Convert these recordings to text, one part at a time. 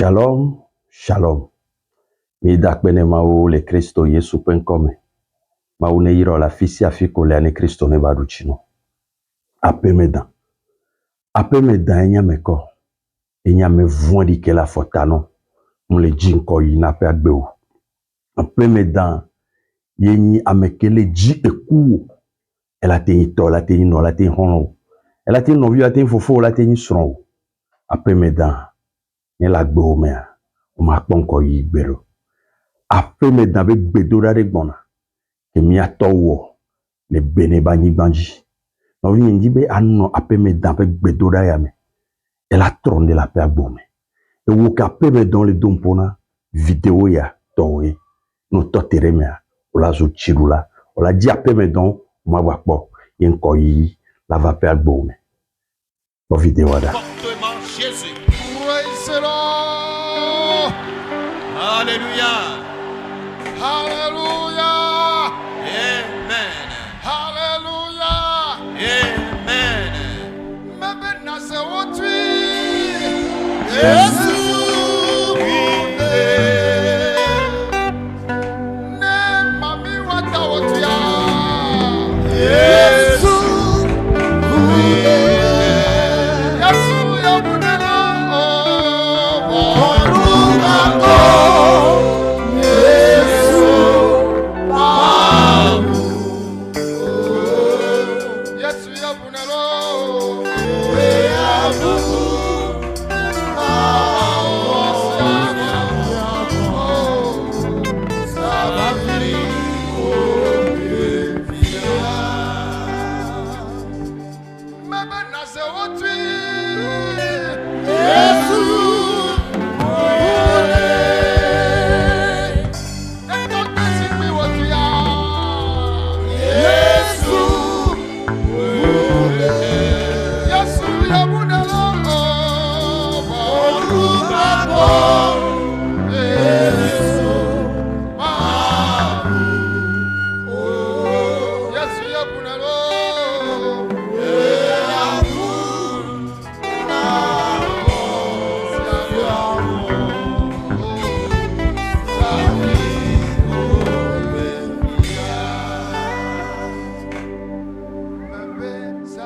Shalom, shalom. Mi dakpene mao le Kristo Yesu penkome. Mao ne yiro la fisi afiko le ane Kristo ne baduchino. Ape medan enya meko. Enya me vondi ke la fotano. Mle jinko yina pe agbeo. Ape medan yenyi amekele ji eku. Ela te yito, la te yino, la te hono. Ela te novi, la te fofo, la te yisron. Ape medan ne la gbeo mea. Ma ponko yi gbero. Ape medan be gbedora de gbona. Ke mi atowo le bene banyi banji. Novi nji be anno ape medan be gbedora ya me. Ela tronde la pe agbome. E wo ka ape medan le dompona video ya towe. No totere mea. Ola zo chirula. Ola di ape medan ma wakpo. Yen ko yi la va pe agbome. Bo video da. Fortement Jésus. Praise the Lord. Alléluia. Hallelujah. Amen. Hallelujah. Amen. Mebe na se wotui. Yesu. Ne mami wata wotuya. Yesu. Yesu ya bunela.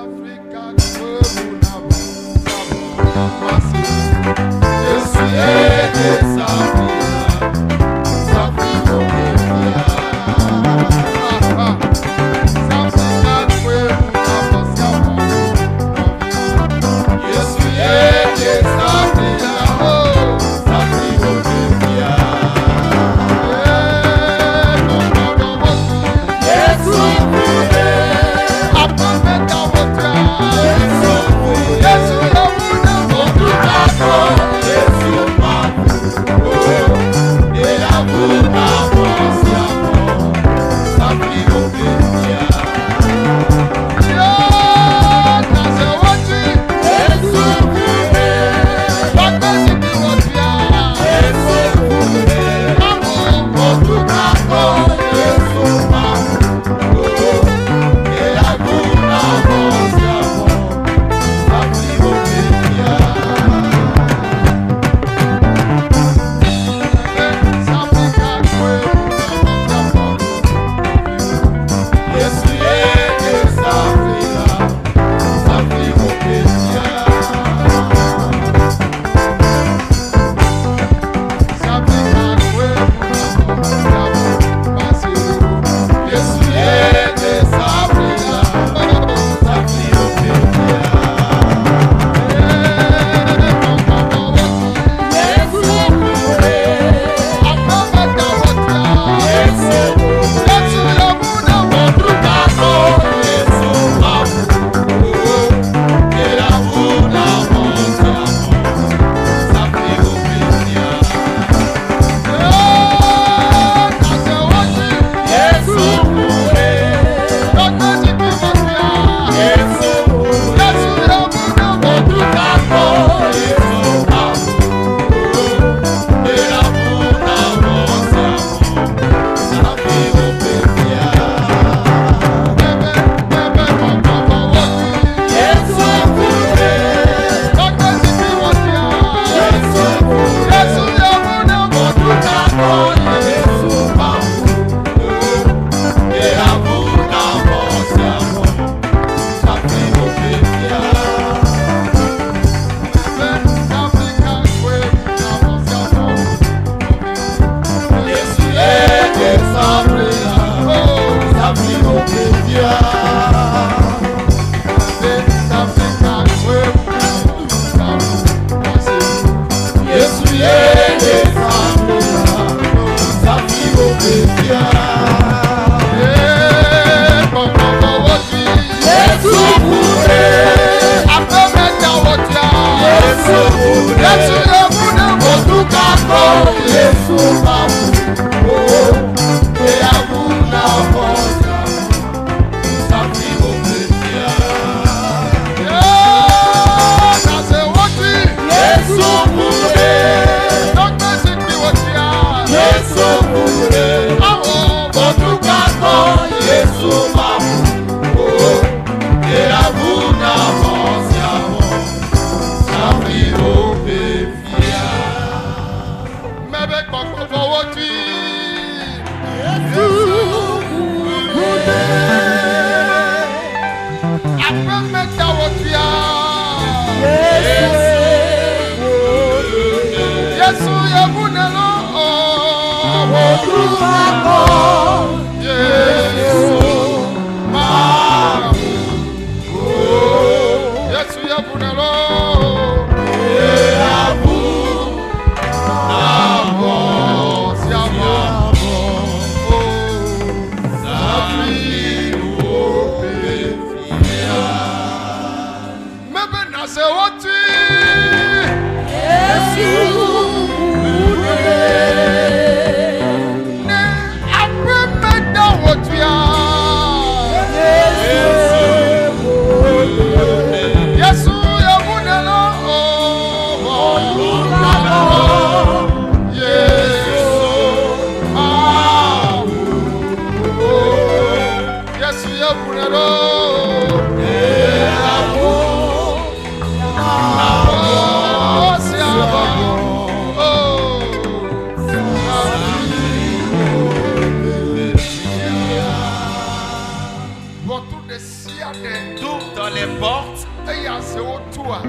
Africa,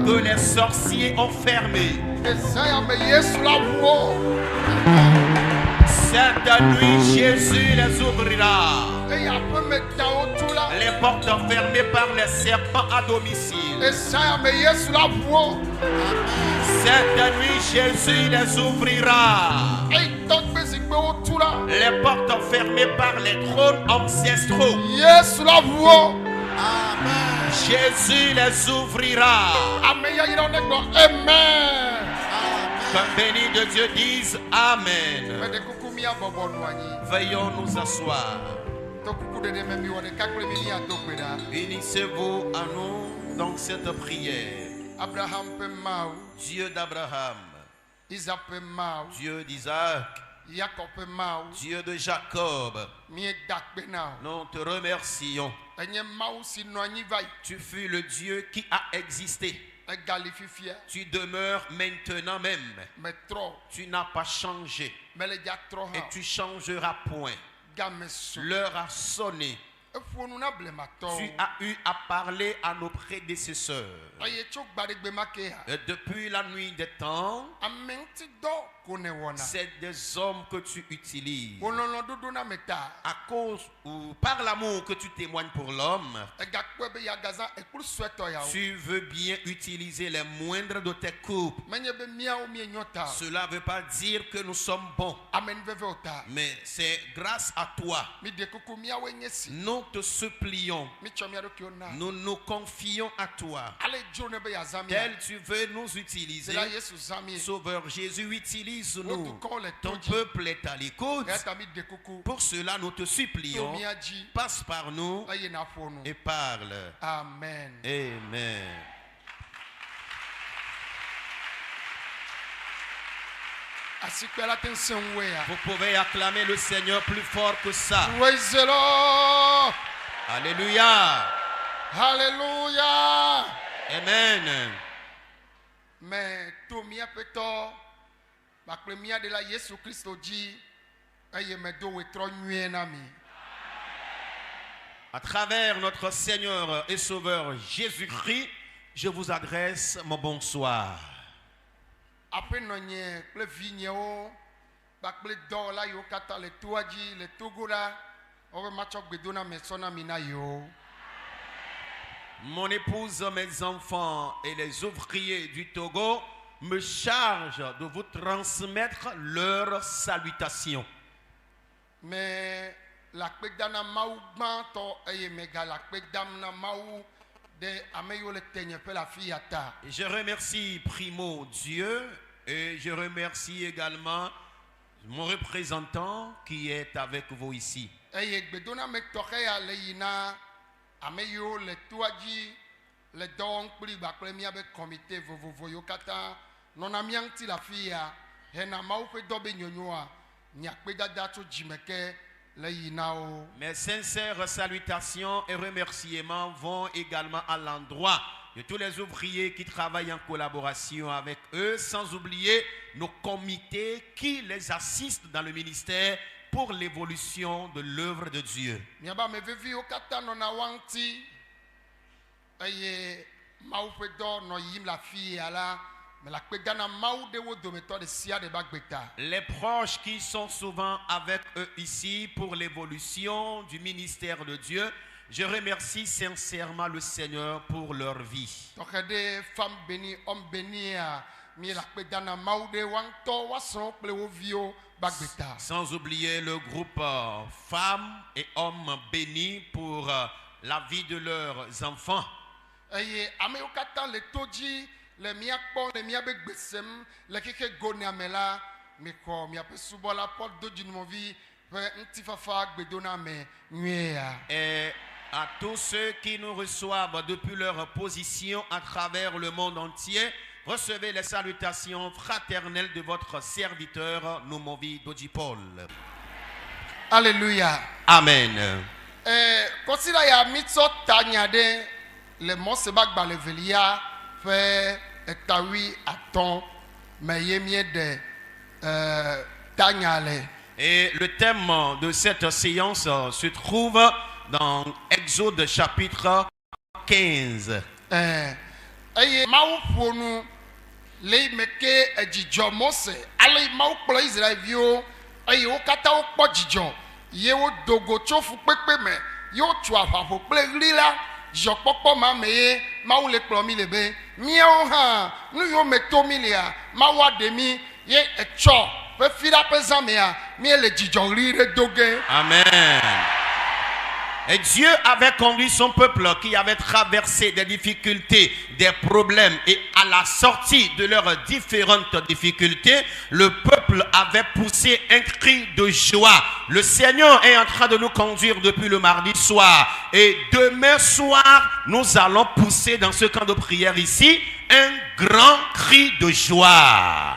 Que les sorciers ont fermé. Cette nuit, Jésus les ouvrira. Les portes fermées par les serpents à domicile. Cette nuit, Jésus les ouvrira. Les portes fermées par les trônes ancestraux. Jésus les ouvrira. Comme béni de Dieu dise Amen. Veuillons nous asseoir. Unissez-vous à nous dans cette prière. Dieu d'Abraham, Dieu d'Isaac, Dieu de Jacob, nous te remercions. Tu fus le Dieu qui a existé. Tu demeures maintenant même. Tu n'as pas changé. Et tu changeras point. L'heure a sonné. Tu as eu à parler à nos prédécesseurs. Et depuis la nuit des temps, c'est des hommes que tu utilises. À cause ou par l'amour que tu témoignes pour l'homme, tu veux bien utiliser les moindres de tes couples. Cela ne veut pas dire que nous sommes bons, mais c'est grâce à toi. Nous te supplions, nous nous confions à toi. Tel tu veux nous utiliser, Sauveur Jésus, utilise-nous. Ton peuple est à l'écoute. Pour cela, nous te supplions, passe par nous et parle. Amen. Amen. Vous pouvez acclamer le Seigneur plus fort que ça. Praise the Lord. Alléluia. Hallelujah. Amen. Mais tout mia peto, ma première de la Jésus Christ dit, aye me do etro nué nami. À travers notre Seigneur et Sauveur Jésus-Christ, je vous adresse mon bonsoir. Après nonye ple vignéo, ba ple do la yo kata le tuaji le tugura, o ma chok bedona me sona mina yo. Mon épouse, mes enfants et les ouvriers du Togo, me charge de vous transmettre leurs salutations. Mais la pedana maougban to eye mega la pedamna maou de ameyo le teigne pe la fiata. Je remercie Primo Dieu et je remercie également mon représentant qui est avec vous ici. Eye gbedona me tokeya le yina ameyo le tuaji le don pli ba premier be comité vovovo yo kata non amianti la fia hena mau pe dobe nyonyoa nya pedada to jimeke le yinao. Mes sincères salutations et remerciements vont également à l'endroit de tous les ouvriers qui travaillent en collaboration avec eux, sans oublier nos comités qui les assistent dans le ministère pour l'évolution de l'œuvre de Dieu. Miaba me vevi o kata non awanti eye mau pe do no yim la fia la mais la pedana mau de wo dometo de sia de bagbeta. Les proches qui sont souvent avec eux ici pour l'évolution du ministère de Dieu, je remercie sincèrement le Seigneur pour leur vie. Donc des femmes bénies, hommes bénis, mi la pedana mau de wanto wason ple wo vio bagbeta. Sans oublier le groupe femmes et hommes bénis pour la vie de leurs enfants. Eye ame o kata le toji le miakpon le miabe gbesem le keke goni amela me ko mi ape subo la porte do d'une vie nti fafa gbedona me nwea. Et à tous ceux qui nous reçoivent depuis leur position à travers le monde entier, recevez les salutations fraternelles de votre serviteur Noumovi Dodjipol. Alléluia. Amen. Considère ya mitso tanyade le monsebak balevelia fait etawi aton meyemie de tanyale. Et le thème de cette séance se trouve dans Exode chapitre 15. Eye mau ponu le meke ejijo Mose ale mau kplo Israelvio eye o kata o kpo jijo ye o dogo tsofu pepe me yo tu afafo ple rila jo popo ma meye mau le kplo mi lebe mi o ha nu yo meto mi lia mau ademi ye echo pe fira pe zamea mi le jijo rire doge. Amen. Et Dieu avait conduit son peuple qui avait traversé des difficultés, des problèmes, et à la sortie de leurs différentes difficultés, le peuple avait poussé un cri de joie. Le Seigneur est en train de nous conduire depuis le mardi soir. Et demain soir, nous allons pousser dans ce camp de prière ici un grand cri de joie.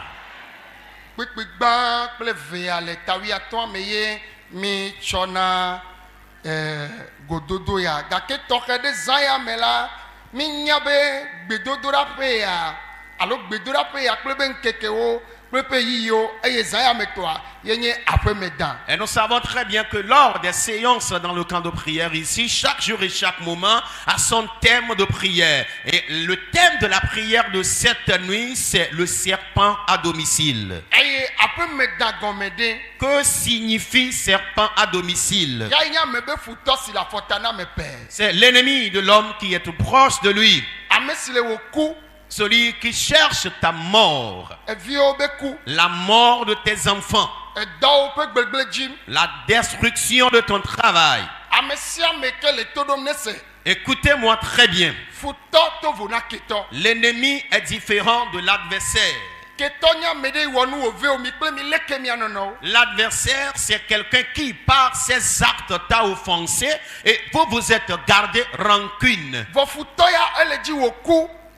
Gododo ya gake toke de zaya mela mi nyabe gbedodora pe ya alo gbedora pe ya plebe nkeke wo plebe yiyo eye zaya metoa yenye après medan. Et nous savons très bien que lors des séances dans le camp de prière ici, chaque jour et chaque moment a son thème de prière. Et le thème de la prière de cette nuit, c'est le serpent à domicile. Eye après medan gomede. Que signifie serpent à domicile? C'est l'ennemi de l'homme qui est tout proche de lui. Celui qui cherche ta mort. La mort de tes enfants. La destruction de ton travail. Écoutez-moi très bien. L'ennemi est différent de l'adversaire. L'adversaire, c'est quelqu'un qui, par ses actes, t'a offensé et vous vous êtes gardé rancune.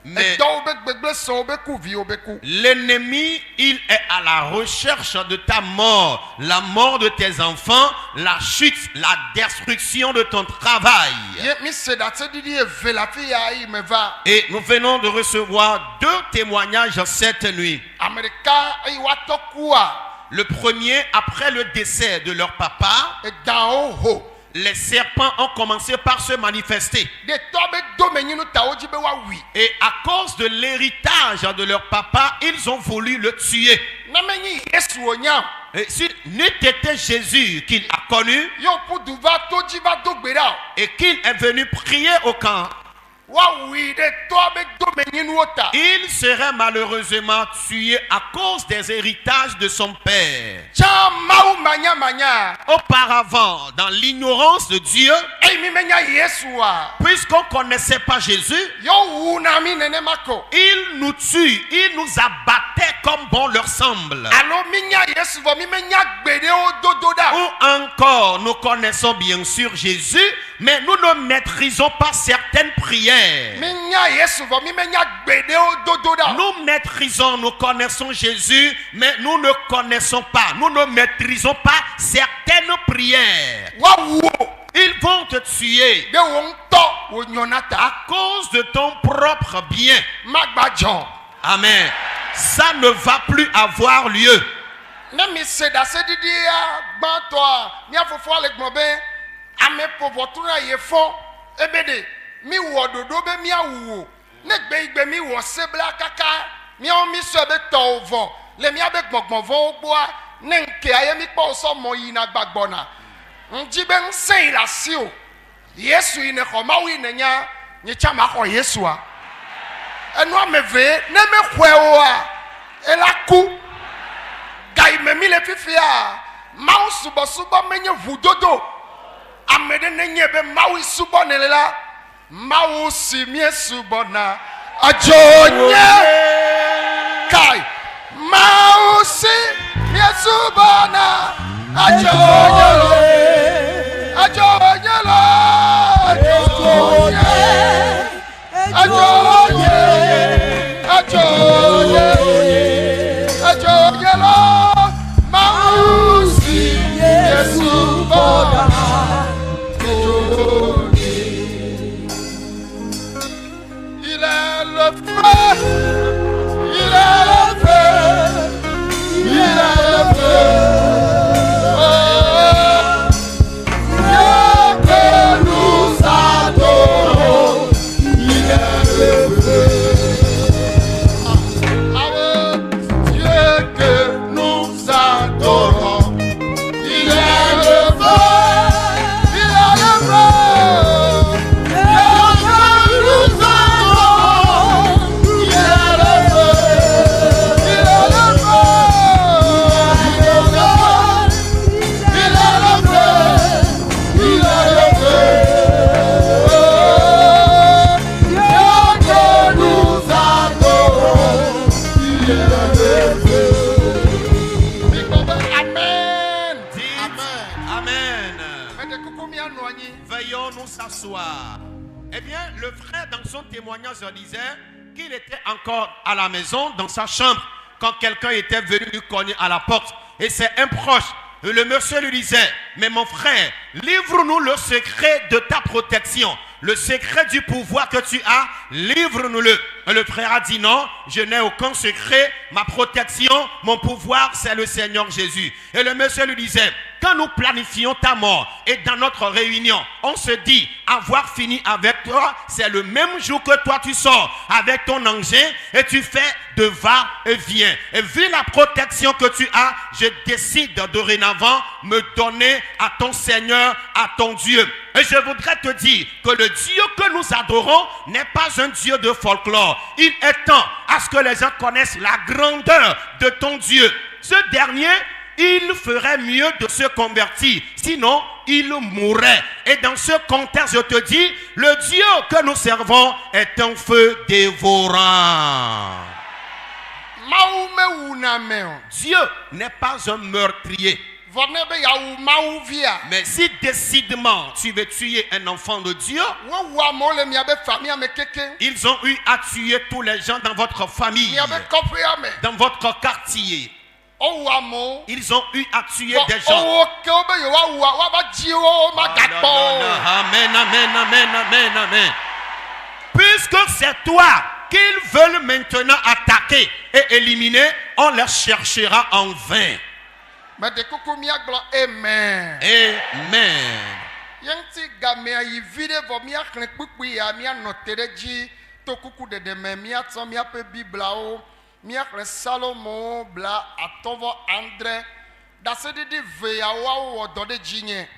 Mais l'ennemi, il est à la recherche de ta mort, la mort de tes enfants, la chute, la destruction de ton travail. Et nous venons de recevoir 2 témoignages cette nuit. Le premier, après le décès de leur papa, les serpents ont commencé par se manifester. Et à cause de l'héritage de leur papa, ils ont voulu le tuer. Et si n'eût été Jésus qu'il a connu et qu'il est venu prier au camp, Il serait malheureusement tué à cause des héritages de son père. Auparavant, dans l'ignorance de Dieu, puisqu'on ne connaissait pas Jésus, il nous tue, il nous abattait comme bon leur semble. Ou encore, nous connaissons bien sûr Jésus, mais nous ne maîtrisons pas certaines prières. Nous maîtrisons, nous connaissons Jésus, mais nous ne connaissons pas, nous ne maîtrisons pas certaines prières. Ils vont te tuer à cause de ton propre bien. Amen. Ça ne va plus avoir lieu. Veuillons nous s'asseoir. Eh bien, le frère, dans son témoignage, disait qu'il était encore à la maison, dans sa chambre, quand quelqu'un était venu lui cogner à la porte. Et c'est un proche. Et le monsieur lui disait, mais mon frère, livre-nous le secret de ta protection. Le secret du pouvoir que tu as, livre-nous-le. Et le frère a dit non, je n'ai aucun secret. Ma protection, mon pouvoir, c'est le Seigneur Jésus. Et le monsieur lui disait, quand nous planifions ta mort et dans notre réunion, on se dit avoir fini avec toi, c'est le même jour que toi tu sors avec ton engin et tu fais de va-et-vient. Et vu la protection que tu as, je décide dorénavant me donner à ton Seigneur, à ton Dieu. Et je voudrais te dire que le Dieu que nous adorons n'est pas un Dieu de folklore. Il est temps à ce que les gens connaissent la grandeur de ton Dieu. Ce dernier, il ferait mieux de se convertir, sinon il mourrait. Et dans ce contexte, je te dis, le Dieu que nous servons est un feu dévorant. Dieu n'est pas un meurtrier. Mais si décidément tu veux tuer un enfant de Dieu, ils ont eu à tuer tous les gens dans votre famille, dans votre quartier. Ils ont eu à tuer des gens. Amen, amen, amen, amen, amen. Puisque c'est toi qu'ils veulent maintenant attaquer et éliminer, on les cherchera en vain. Amen. Salomo bla atovo André dasedidi veyawa wo dode jinye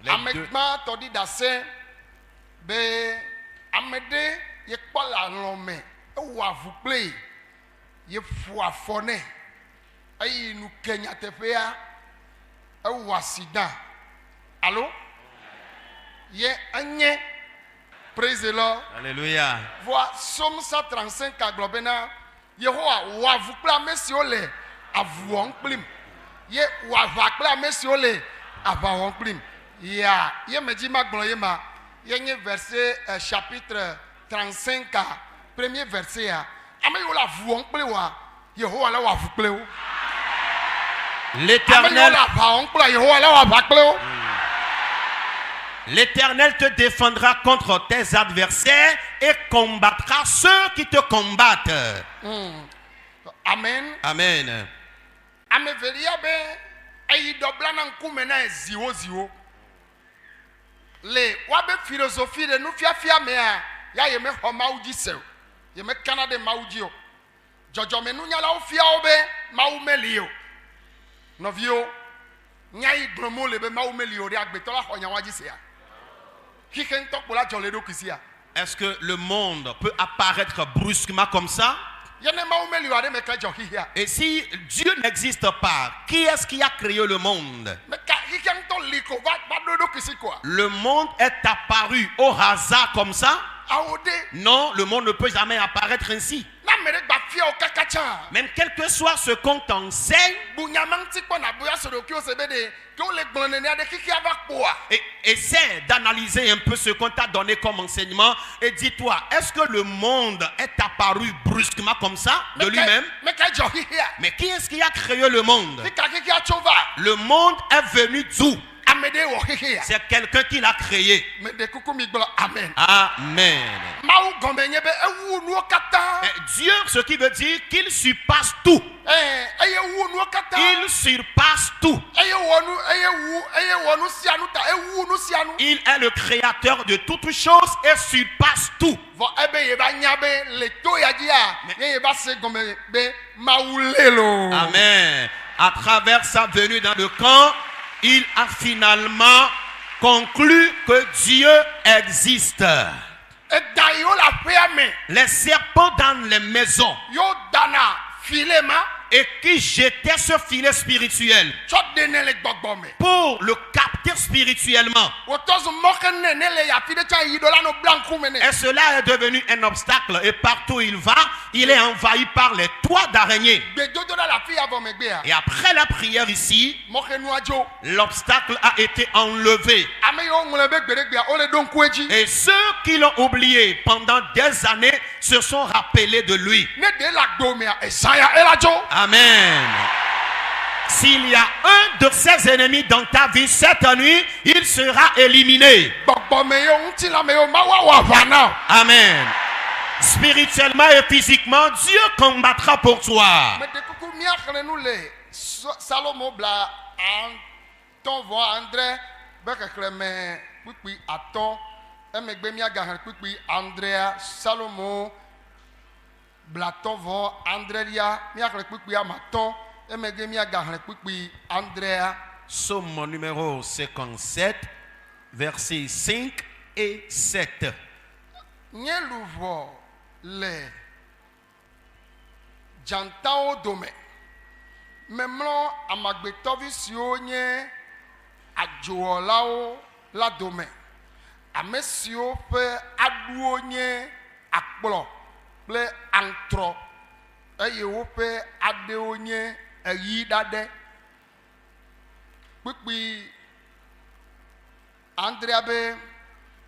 amegba todi dase be amede ye kpɔ le alɔ me ewɔ avu kple ye ƒo afɔ nɛ eye nu ke nyateƒea ewɔ accident alo ye enye praise the Lord. Alléluia. Voix Somme 135 agblɔ bena Yehowa wɔ avu kple ame siwo le avu wɔm kplim ye wɔ aʋa kple ame siwo le aʋa wɔm kplim ya ye me dzi ma gblɔ ye ma ye nye verset chapitre 35 premier verset ya ame yiwo le avu wɔm kpli woa Yehowa le wɔ avu kple wo. L'Éternel L'Éternel te défendra contre tes adversaires et combattra ceux qui te combattent. Amen. Amen. Amevelia be ayi dobla na nkume na ziwo ziwo. Le wabe philosophie de nu fiafia me a ya ye me ho mawuji sew. Ye me Canada mawuji o. Jojo me nu nyala o fia o be mawu melio. Novio nyai gromo le be mawu melio ri agbeto la ho nyawaji se ya. Est-ce que le monde peut apparaître brusquement comme ça? Et si Dieu n'existe pas, qui est-ce qui a créé le monde? Le monde est apparu au hasard comme ça? Non, le monde ne peut jamais apparaître ainsi. Même quel que soit ce qu'on t'enseigne, essaie d'analyser un peu ce qu'on t'a donné comme enseignement et dis-toi, est-ce que le monde est apparu brusquement comme ça de lui-même? Mais qui est-ce qui a créé le monde? Le monde est venu d'où? C'est quelqu'un qui l'a créé. Amen. Amen. Et Dieu, ce qui veut dire qu'il surpasse tout. Il surpasse tout. Il est le créateur de toutes choses et surpasse tout. Amen. À travers sa venue dans le camp, il a finalement conclu que Dieu existe. Les serpents dans les maisons et qui jetaient ce filet spirituel pour le capter spirituellement. Et cela est devenu un obstacle et partout où il va, il est envahi par les toits d'araignée. Et après la prière ici, l'obstacle a été enlevé. Et ceux qui l'ont oublié pendant des années se sont rappelés de lui. Amen. S'il y a un de ses ennemis dans ta vie cette nuit, il sera éliminé. Amen. Spirituellement et physiquement, Dieu combattra pour toi. Somme numéro 57, versets 5 et 7. Le jantao dome memlo amagbetovi siwo nye adjoolao la dome ame siwo ƒe aɖuwo nye akplɔ kple antrɔ eye woƒe aɖewo nye eyi ɖaɖe kpikpi Andrea be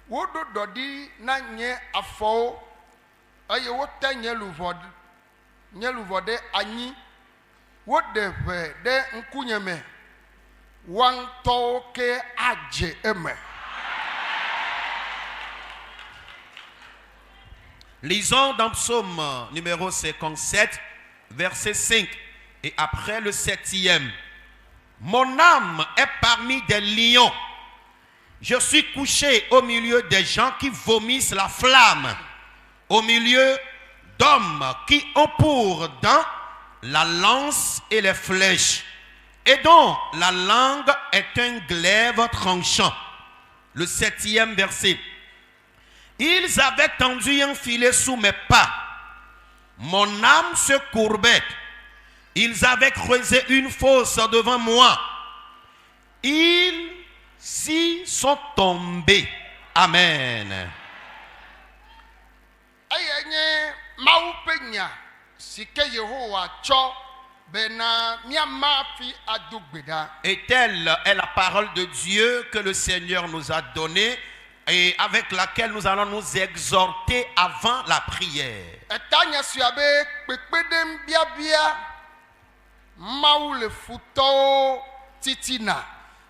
woɖo ɖɔɖi na nye afɔwo eye wote nye luvɔ ɖe anyi woɖe ʋe ɖe ŋkunye me woaŋutɔwo ke adze eme. Lisons dans Psaume numéro 57, verset 5 et après le 7e. Mon âme est parmi des lions. Je suis couché au milieu des gens qui vomissent la flamme, au milieu d'hommes qui ont pour dents la lance et les flèches, et dont la langue est un glaive tranchant. Le 7e verset. Ils avaient tendu un filet sous mes pas. Mon âme se courbait. Ils avaient creusé une fosse devant moi. Ils s'y sont tombés. Amen. Et telle est la parole de Dieu que le Seigneur nous a donnée et avec laquelle nous allons nous exhorter avant la prière.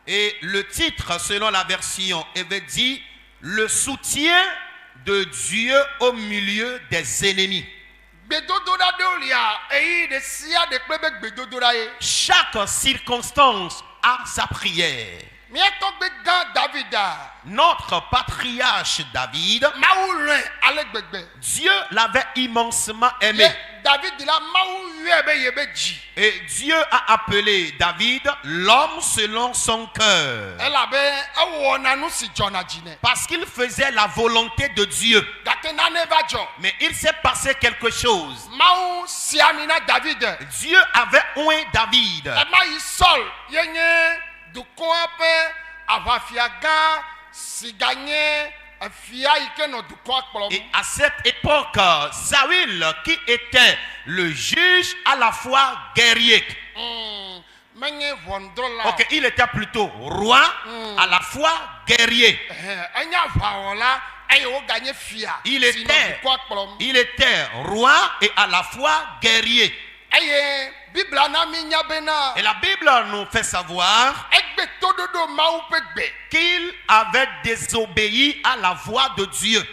Et le titre, selon la version, avait dit le soutien de Dieu au milieu des ennemis. Chaque circonstance a sa prière. Notre patriarche David, Dieu l'avait immensement aimé. Et Dieu a appelé David l'homme selon son cœur. Parce qu'il faisait la volonté de Dieu. Mais il s'est passé quelque chose. Dieu avait oint David. Et à cette époque, Saül, qui était le juge à la fois guerrier, il était plutôt roi à la fois guerrier. Il était roi et à la fois guerrier. Et la Bible nous fait savoir qu'il avait désobéi à la voix de Dieu.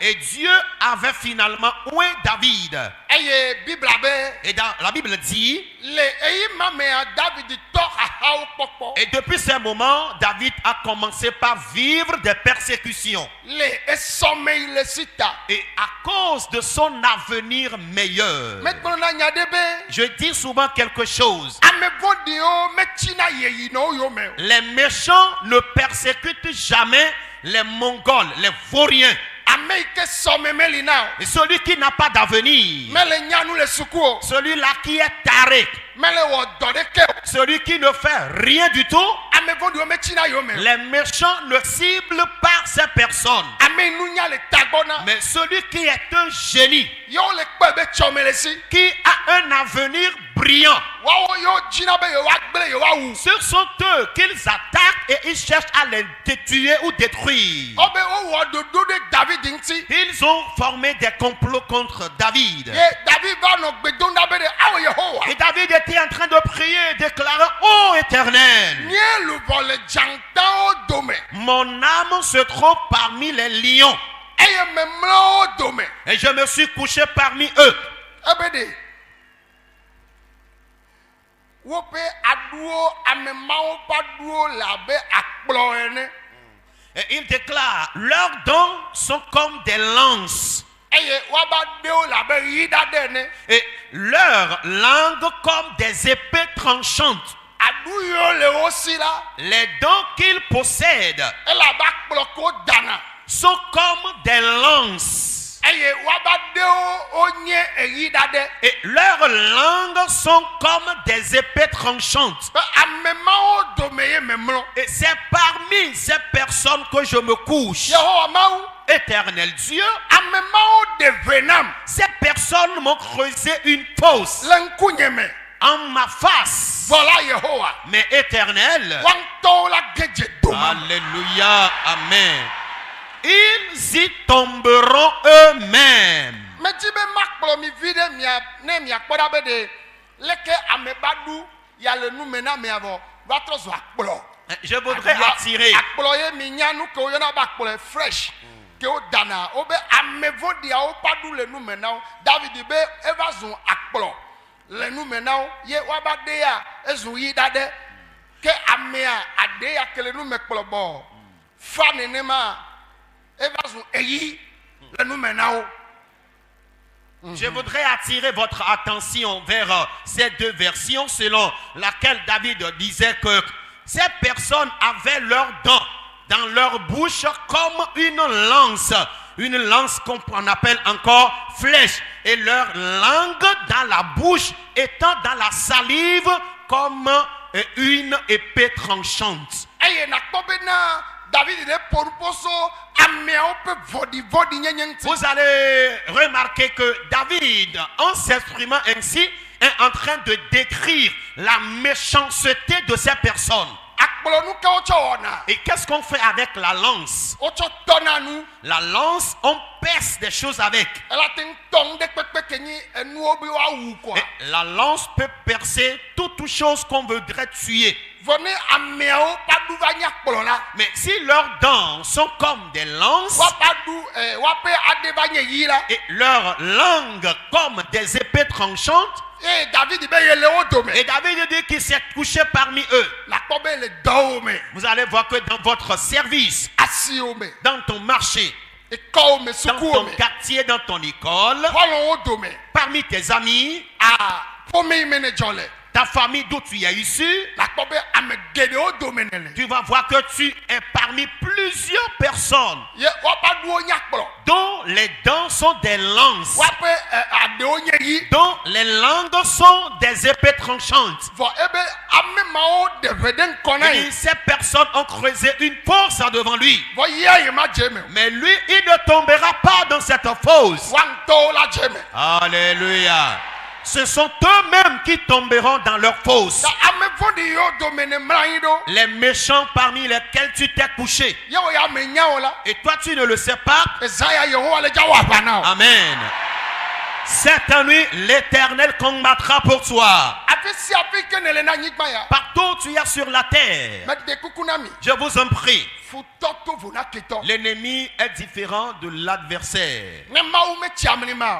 Et Dieu avait finalement oint David. Et dans la Bible dit, et depuis ce moment, David a commencé par vivre des persécutions. Et à cause de son avenir meilleur, je dis souvent quelque chose. Les méchants ne persécutent jamais les Mongols, les Vauriens. Et celui qui n'a pas d'avenir, celui-là qui est taré, celui qui ne fait rien du tout, les méchants ne ciblent pas ces personnes. Mais celui qui est un génie, qui a un avenir brillant, ce sont eux qu'ils attaquent et ils cherchent à les tuer ou détruire. Ils ont formé des complots contre David. Et David était en train de prier, déclarant: ô Éternel, mon âme se trouve parmi les lions. Et je me suis couché parmi eux. Et il déclare: leurs dents sont comme des lances. Et leurs langues comme des épées tranchantes. Les dents qu'ils possèdent sont comme des lances. Et leurs langues sont comme des épées tranchantes. Et c'est parmi ces personnes que je me couche. Éternel Dieu, ces personnes m'ont creusé une fosse en ma face. Mais Éternel, alléluia, amen, ils y tomberont eux-mêmes. Je voudrais attirer je voudrais attirer votre attention vers ces deux versions selon laquelle David disait que ces personnes avaient leurs dents dans leur bouche comme une lance. Une lance qu'on appelle encore flèche. Et leur langue dans la bouche étant dans la salive comme une épée tranchante. Vous allez remarquer que David, en s'exprimant ainsi, est en train de décrire la méchanceté de ces personnes. Et qu'est-ce qu'on fait avec la lance? La lance, on perce des choses avec. Et la lance peut percer toute chose qu'on voudrait tuer. Mais si leurs dents sont comme des lances et leur langue comme des épées tranchantes, et David dit qu'il s'est couché parmi eux. Vous allez voir que dans votre service, dans ton marché, dans ton quartier, dans ton école, parmi tes amis, ta famille d'où tu es issu, tu vas voir que tu es parmi plusieurs personnes dont les dents sont des lances, dont les langues sont des épées tranchantes. Et ces personnes ont creusé une fosse devant lui. Mais lui, il ne tombera pas dans cette fosse. Alléluia. Ce sont eux-mêmes qui tomberont dans leur fosse. Les méchants parmi lesquels tu t'es couché. Et toi, tu ne le sais pas. Amen. Cette nuit, l'Éternel combattra pour toi. Partout où tu es sur la terre, je vous en prie. L'ennemi est différent de l'adversaire.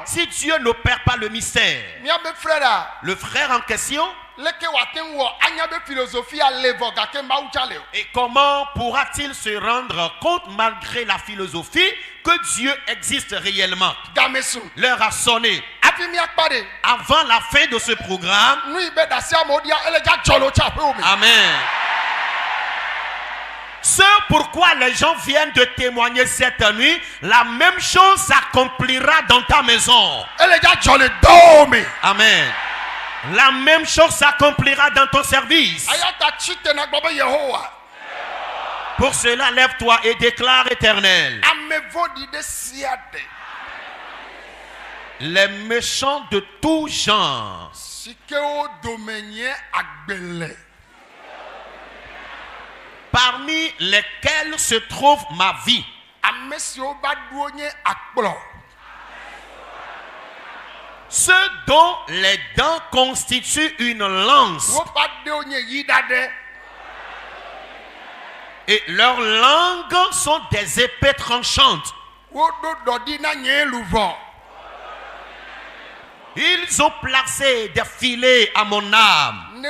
Si Dieu n'opère pas le mystère, le frère en question, et comment pourra-t-il se rendre compte malgré la philosophie que Dieu existe réellement? L'heure a sonné. Avant la fin de ce programme, amen. Ce pourquoi les gens viennent de témoigner cette nuit, la même chose s'accomplira dans ta maison. Amen. La même chose s'accomplira dans ton service. Pour cela, lève-toi et déclare Éternel. Les méchants de tout genre, parmi lesquels se trouve ma vie, ceux dont les dents constituent une lance et leurs langues sont des épées tranchantes. Ils ont placé des filets à mon âme.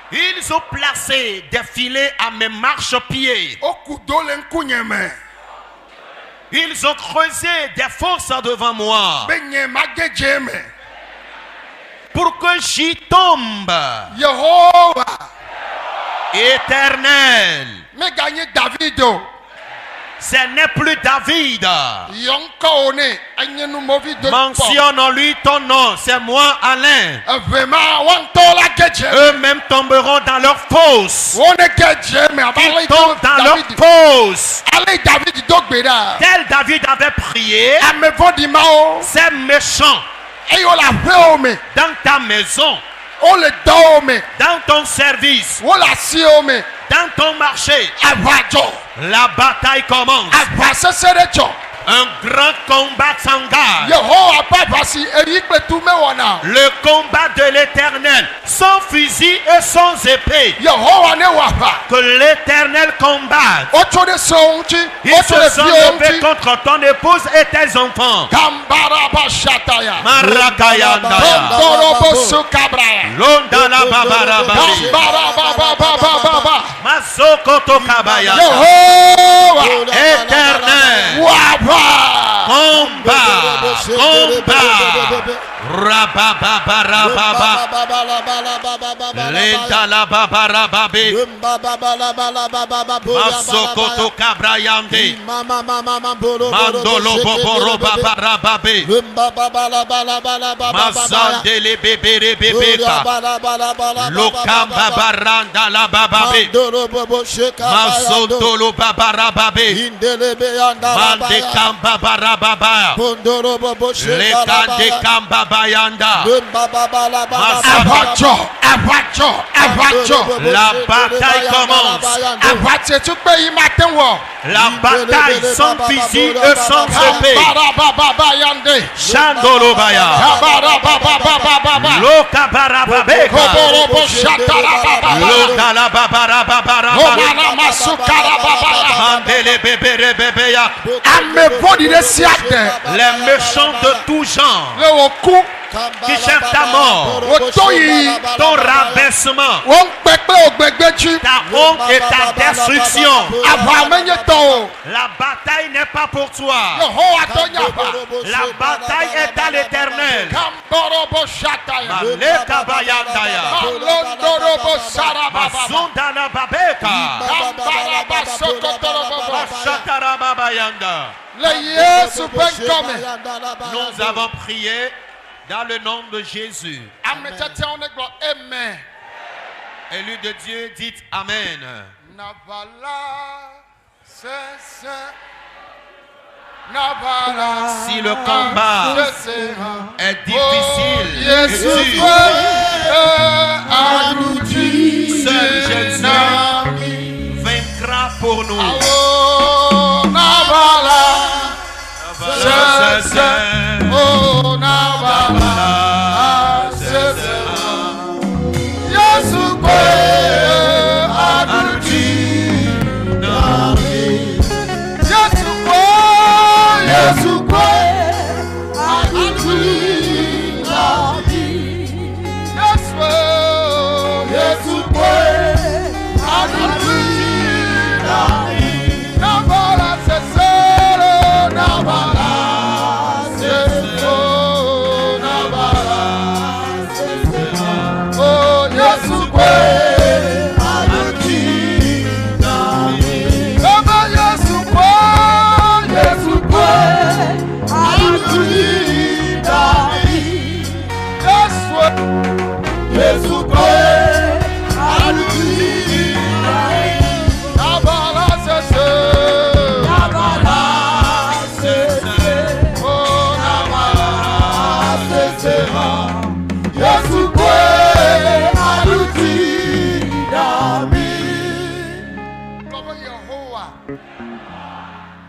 Ils ont placé des filets à mes marchepieds. Ils ont creusé des fosses devant moi pour que j'y tombe. Éternel, ce n'est plus David. Mentionne-lui ton nom, c'est moi Alain. Eux-mêmes tomberont dans leur fosse. Ils tombent dans leur fosse. Tel David avait prié, c'est méchant. Dans ta maison, dans ton service, dans ton marché, la bataille commence. Un grand combat s'engage. Le combat de l'Éternel, sans fusil et sans épée. Que l'Éternel combatte. Il se sont levés contre ton épouse et tes enfants. Marakayandaya. Londala babarabari. Masokoto kabaya. Éternel. Combat, combat, Masokoto kabrayande. Mandolo boboro babarababe. Mazandele bebere bebeka. Lokamba baranda la bababe. Mazondolo babarababe. Mandekamba barababa. Lekande kamba bayanda. La bataille commence. La bataille sans fusil et sans épée. Chandolo baya. Loka barababeka. Loka la babarababara. Mandele bébé bébéya. Les méchants de tout genre qui cherchent ta mort, ton rabaissement, ta honte et ta destruction. La bataille n'est pas pour toi. La bataille est à l'Éternel. Maleka bayandaya. Mazundana babeka. Mashatara babayanda. Nous avons prié dans le nom de Jésus. Élu de Dieu, dites Amen. Si le combat est difficile et dur, seul Jésus vaincra pour nous.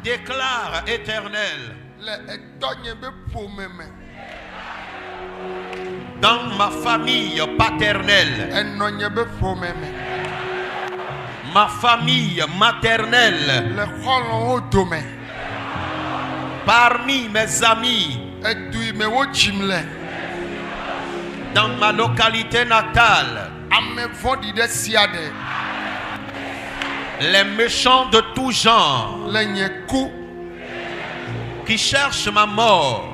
Déclare Éternel, dans ma famille paternelle, ma famille maternelle, parmi mes amis, dans ma localité natale, les méchants de tout genre qui cherchent ma mort,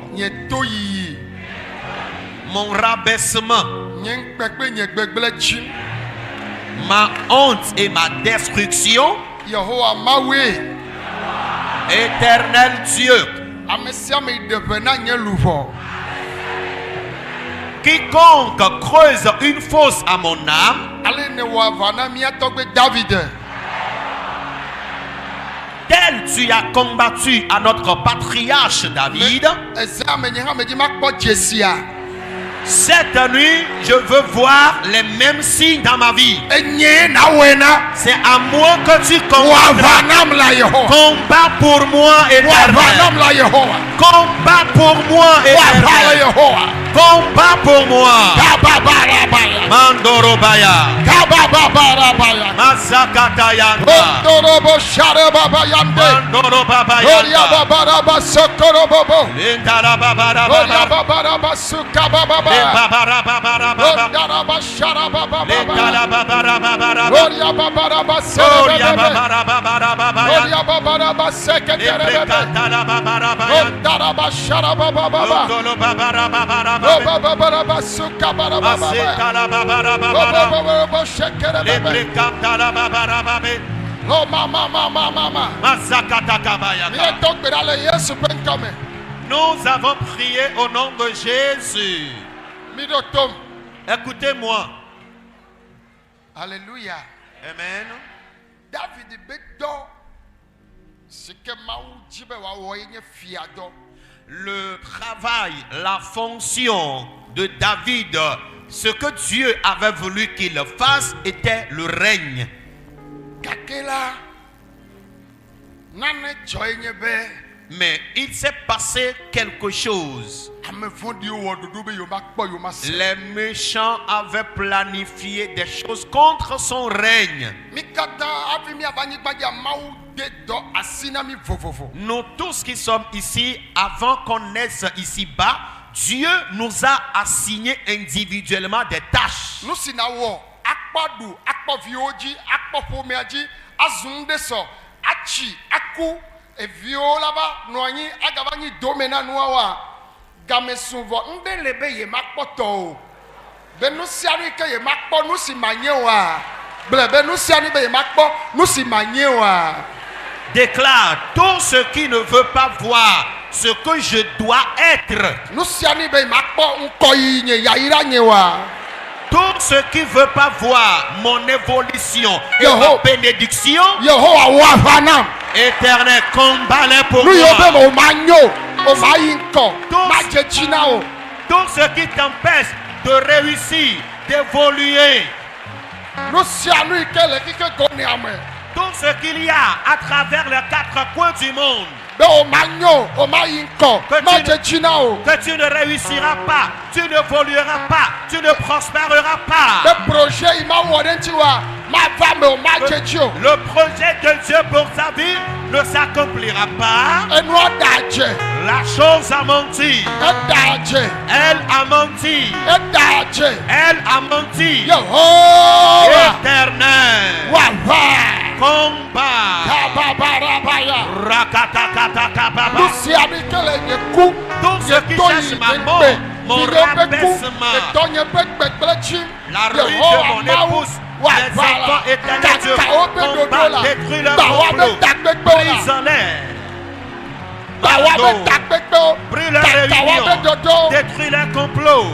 mon rabaissement, ma honte et ma destruction, Éternel Dieu, quiconque creuse une fosse à mon âme, tel tu as combattu à notre patriarche David, cette nuit, je veux voir les mêmes signes dans ma vie. C'est à moi que tu combats. Combat pour moi, Éternel. Combat pour moi, Éternel. combat pour moi. Mandorobaya. Masakatayanda. Mandorobabayanda. Nous avons prié au nom de Jésus. Écoutez-moi. Alléluia. Amen. David bedo sike mawu jibe wa wo yenye fiado. Le travail, la fonction de David, ce que Dieu avait voulu qu'il fasse était le règne. Kakela nane joyenye be. Mais il s'est passé quelque chose. Les méchants avaient planifié des choses contre son règne. Nous tous qui sommes ici, avant qu'on naisse ici-bas, Dieu nous a assigné individuellement des tâches. Evio laba noanyi agabani domena nuawa gamesuvo ndelebe ye makpoto benusiani ke ye makpo nusi manyewa ble benusiani be ye makpo nusi manyewa. Déclare tout ce qui ne veut pas voir ce que je dois être. Nusiani be makpo nkoyi nye yaira nyewa. Tout ce qui ne veut pas voir mon évolution et ma bénédiction, Éternel, combat-les pour moi. Tout ce qui t'empêche de réussir, d'évoluer, tout ce qu'il y a à travers les quatre coins du monde, que tu ne réussiras pas, tu n'évolueras pas, tu ne prospéreras pas. Le projet de Dieu pour ta vie ne s'accomplira pas. La chose a menti. Elle a menti. Elle a menti. Éternel. Combat. Tout ce qui cherche ma mort, mon rabaissement, la ruine de mon épouse, les enfants éternels, Dieu combat, détruis leur complot, brise-les. Brûle leur réunion, détruis leur complot.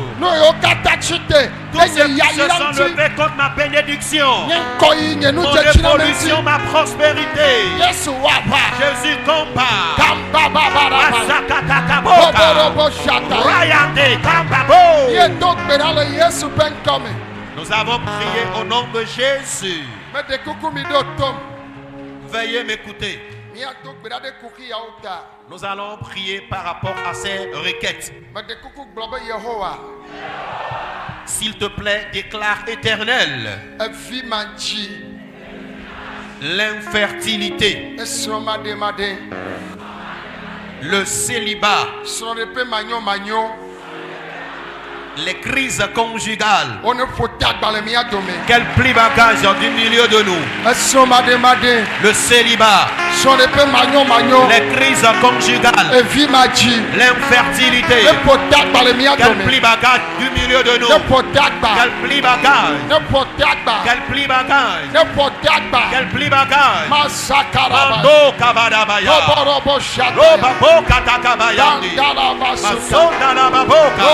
Tous ceux qui se sont levés contre ma bénédiction, mon évolution, ma prospérité. Jésus combat. Nous avons prié au nom de Jésus. Veuillez m'écouter. Nous allons prier par rapport à ces requêtes. S'il te plaît, déclare Éternel. L'infertilité, le célibat, les crises conjugales, quel pli bagage du milieu de nous, le célibat, les crises conjugales, l'infertilité, quel pli bagage du milieu de nous, quel pli bagage, quel pli bagage, quel pli bagage, Mando kabadabaya, Robabo katakabayandi, Masonda nababoka,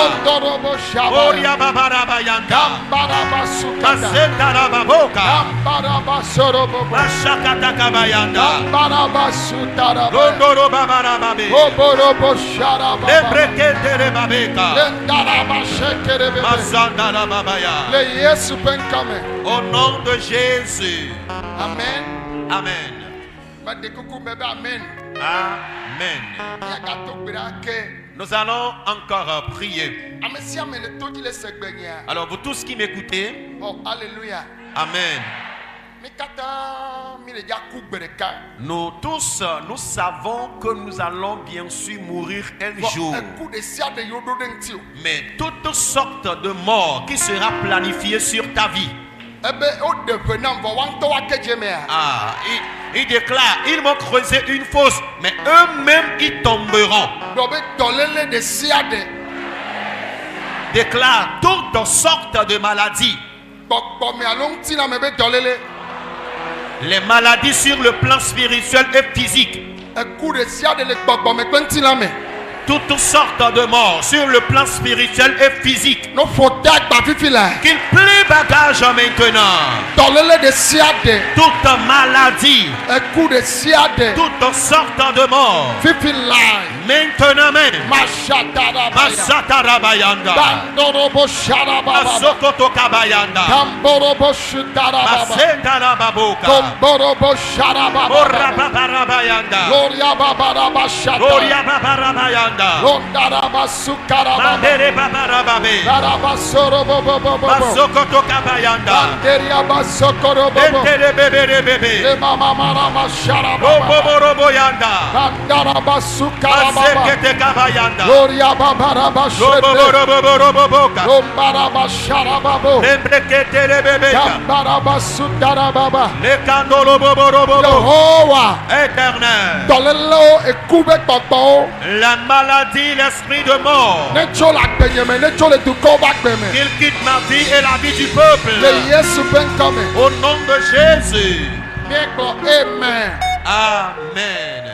Oria babarabayanda, Masenda nababoka, Mashakatakabayanda, Gondoro babarababe, Lebrekete rebabeka, Masanda nababaya. Au nom de Jésus. Amen. Amen. Amen. Amen. Nous allons encore prier. Alors vous tous qui m'écoutez, oh, alléluia. Amen. Nous tous, nous savons que nous allons bien sûr mourir un jour. Mais toutes sortes de morts qui sera planifiées sur ta vie. Il déclare, ils m'ont creusé une fosse, mais eux-mêmes ils tomberont. Déclare toutes sortes de maladies. Les maladies sur le plan spirituel et physique. Toutes sortes de morts sur le plan spirituel et physique. Qu'il plie bagage maintenant. Toute maladie. Toutes sortes de morts. Maintenant même. Masatarabayanda. Masokoto kabayanda. Masentarababoka. Orababarabayanda. Gloria babarabayanda. Mandere babarababe. Masokoto kabayanda. Entere bebere bebe. Boboroboyanda. Masekete kabayanda. Boboroboboka. Embrekete lebebeka. Lekandolo boborobobo. Éternel. La maladie, l'esprit de mort. Qu'il quitte ma vie et la vie du peuple. Au nom de Jésus. Amen. Amen.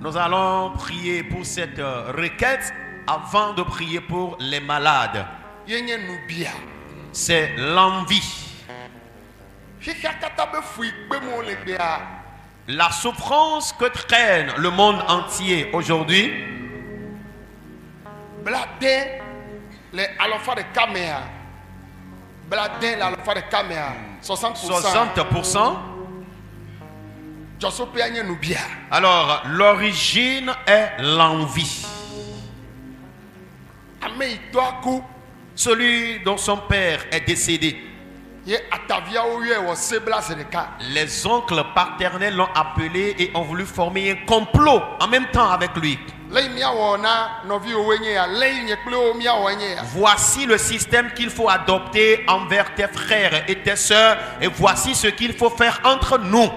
Nous allons prier pour cette requête avant de prier pour les malades. C'est l'envie. La souffrance que traîne le monde entier aujourd'hui. Les alpha de caméra. 60%. Alors, l'origine est l'envie. Celui dont son père est décédé. Les oncles paternels l'ont appelé et ont voulu former un complot en même temps avec lui. Voici le système qu'il faut adopter envers tes frères et tes sœurs, et voici ce qu'il faut faire entre nous.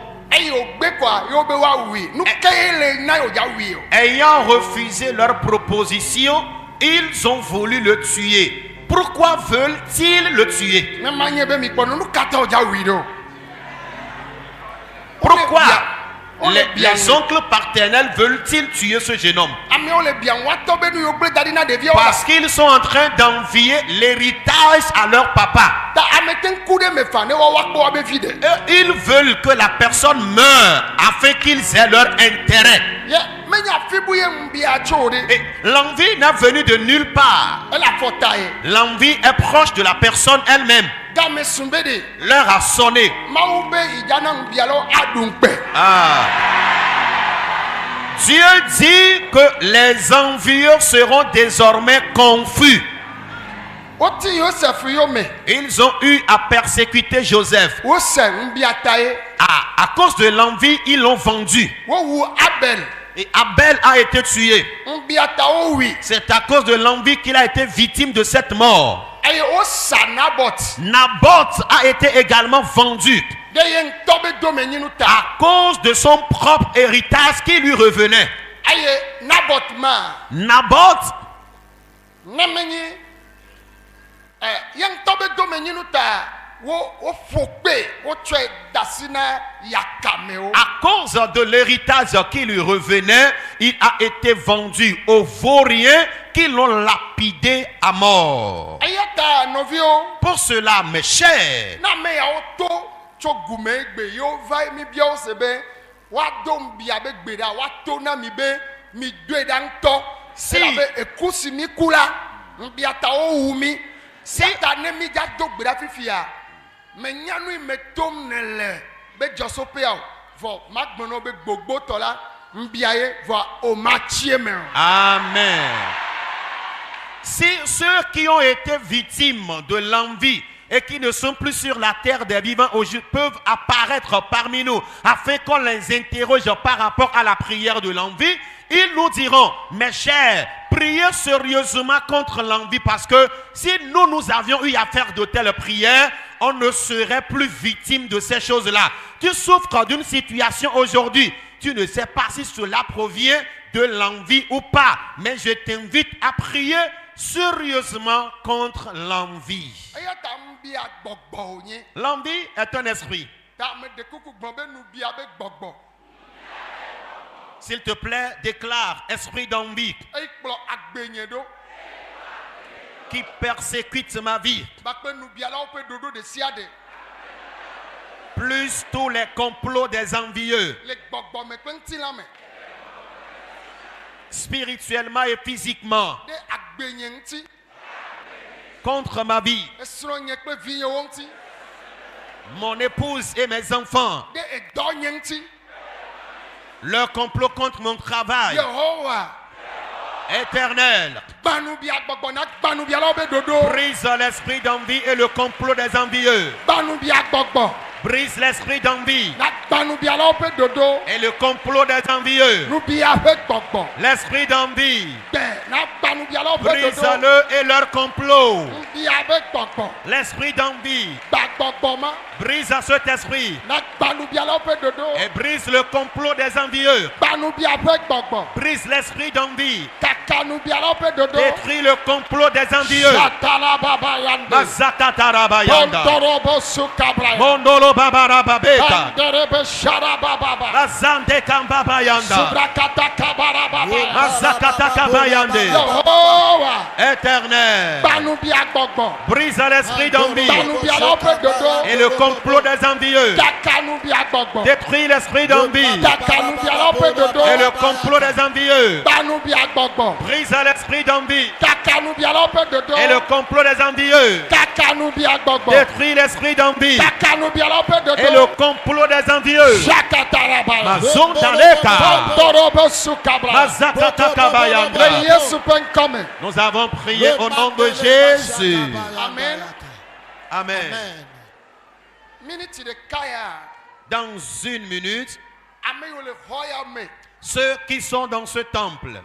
Ayant refusé leur proposition, ils ont voulu le tuer. Pourquoi veulent-ils le tuer? Pourquoi les oncles paternels veulent-ils tuer ce jeune homme? Parce qu'ils sont en train d'envier l'héritage à leur papa. Ils veulent que la personne meure afin qu'ils aient leur intérêt. Et l'envie n'est venue de nulle part. L'envie est proche de la personne elle-même. L'heure a sonné. Dieu dit que les envieux seront désormais confus. Ils ont eu à persécuter Joseph. À cause de l'envie, ils l'ont vendu. Et Abel a été tué. C'est à cause de l'envie qu'il a été victime de cette mort. Naboth a été également vendu à cause de son propre héritage qui lui revenait. Naboth à cause de l'héritage qui lui revenait, il a été vendu aux vauriens qui l'ont lapidé à mort. Pour cela, mes chers, Mais nyanu me tom nele be josopea vo magbono be gbogbo tola mbiaye vo o machie me. Amen. Si ceux qui ont été victimes de l'envie et qui ne sont plus sur la terre des vivants aujourd'hui peuvent apparaître parmi nous afin qu'on les interroge par rapport à la prière de l'envie, ils nous diront, mes chers, priez sérieusement contre l'envie parce que si nous avions eu à faire de telles prières, on ne serait plus victime de ces choses-là. Tu souffres d'une situation aujourd'hui, tu ne sais pas si cela provient de l'envie ou pas, mais je t'invite à prier sérieusement contre l'envie. L'envie est un esprit. S'il te plaît, déclare esprit d'envie qui persécute ma vie. Plus tous les complots des envieux, spirituellement et physiquement, contre ma vie, mon épouse et mes enfants, leur complot contre mon travail, éternel, brise l'esprit d'envie et le complot des envieux. Brise l'esprit d'envie et le complot des envieux. L'esprit d'envie, brise-le et leur complot. L'esprit d'envie, brise à cet esprit et brise le complot des envieux. Brise l'esprit d'envie, détruis le complot des envieux. Mondolo babara babeta. Azande kambaba yanda. Mazakata kabayande. Éternel, brise l'esprit d'envie et le complot des envieux. Détruis l'esprit d'envie et le complot des envieux. Brise l'esprit d'envie et le complot des envieux. Détruis l'esprit d'envie et le complot des envieux. Nous avons prié au nom de Jésus. Amen. Amen. Dans une minute, ceux qui sont dans ce temple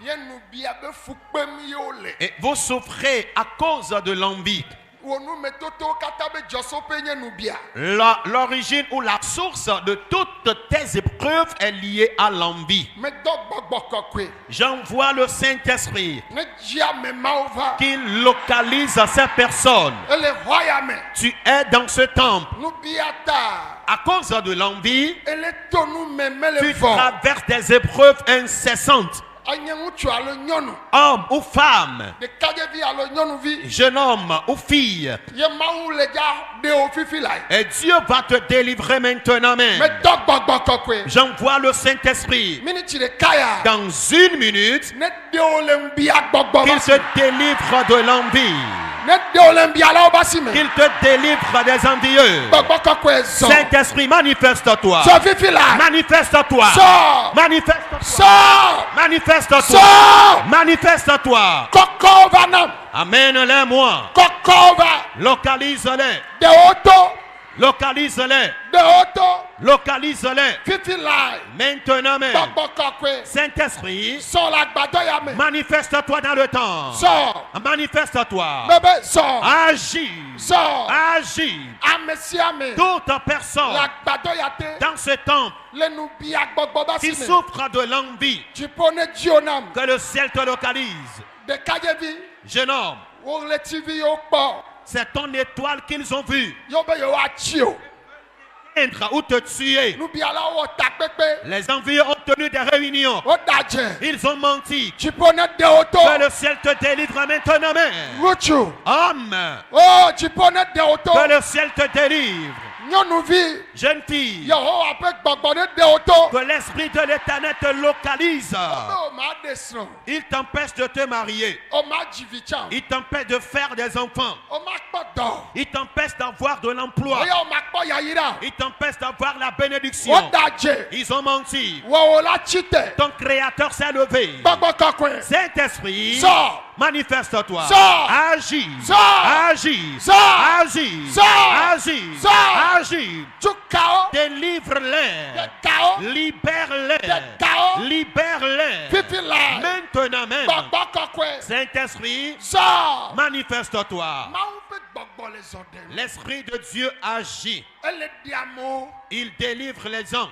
et vous souffrez à cause de l'envie, l'origine ou la source de toutes tes épreuves est liée à l'envie. J'envoie le Saint-Esprit qui localise ces personnes. Tu es dans ce temple. À cause de l'envie, tu traverses des épreuves incessantes. Homme ou femme, jeune homme ou fille, et Dieu va te délivrer maintenant même. J'envoie le Saint-Esprit dans une minute qu'il se délivre de l'envie, qu'il te délivre des envieux. Saint-Esprit, manifeste-toi. Manifeste-toi. Manifeste-toi. Manifeste-toi. Amène-les-moi. Localise-les. Localise-les. Localise-les. Maintenant même. Saint-Esprit, manifeste-toi dans le temps. Manifeste-toi. Agis. Agis. Toute personne dans ce temple qui souffre de l'envie, que le ciel te localise. Jeune homme, c'est ton étoile qu'ils ont vue ou te tuer. Les envieux ont tenu des réunions. Ils ont menti. Que le ciel te délivre maintenant même. Homme, que le ciel te délivre. Jeune fille, que l'esprit de l'Éternel te localise. Il t'empêche de te marier. Il t'empêche de faire des enfants. Il t'empêche d'avoir de l'emploi. Il t'empêche d'avoir la bénédiction. Ils ont menti. Ton créateur s'est levé. Saint-Esprit, manifeste-toi. Agis. Agis. Agis. Agis. Agis. Délivre-les. Libère-les. Libère-les. Maintenant même. Saint-Esprit, manifeste-toi. L'Esprit de Dieu agit. Il délivre les hommes.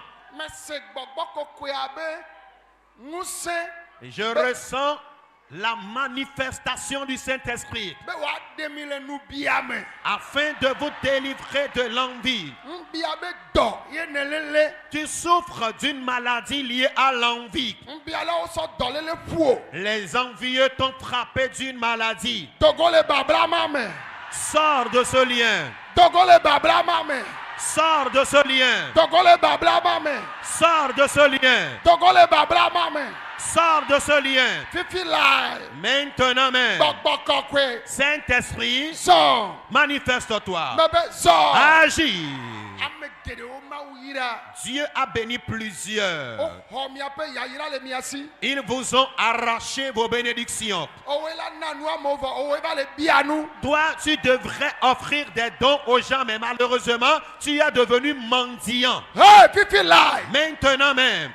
Je ressens la manifestation du Saint-Esprit afin de vous délivrer de l'envie. Tu souffres d'une maladie liée à l'envie. Les envieux t'ont frappé d'une maladie. Sors de ce lien. Sors de ce lien. Sors de ce lien. Sors de ce lien. Maintenant même. Saint-Esprit, manifeste-toi. Agis. Dieu a béni plusieurs. Ils vous ont arraché vos bénédictions. Toi, tu devrais offrir des dons aux gens, mais malheureusement, tu es devenu mendiant. Maintenant même,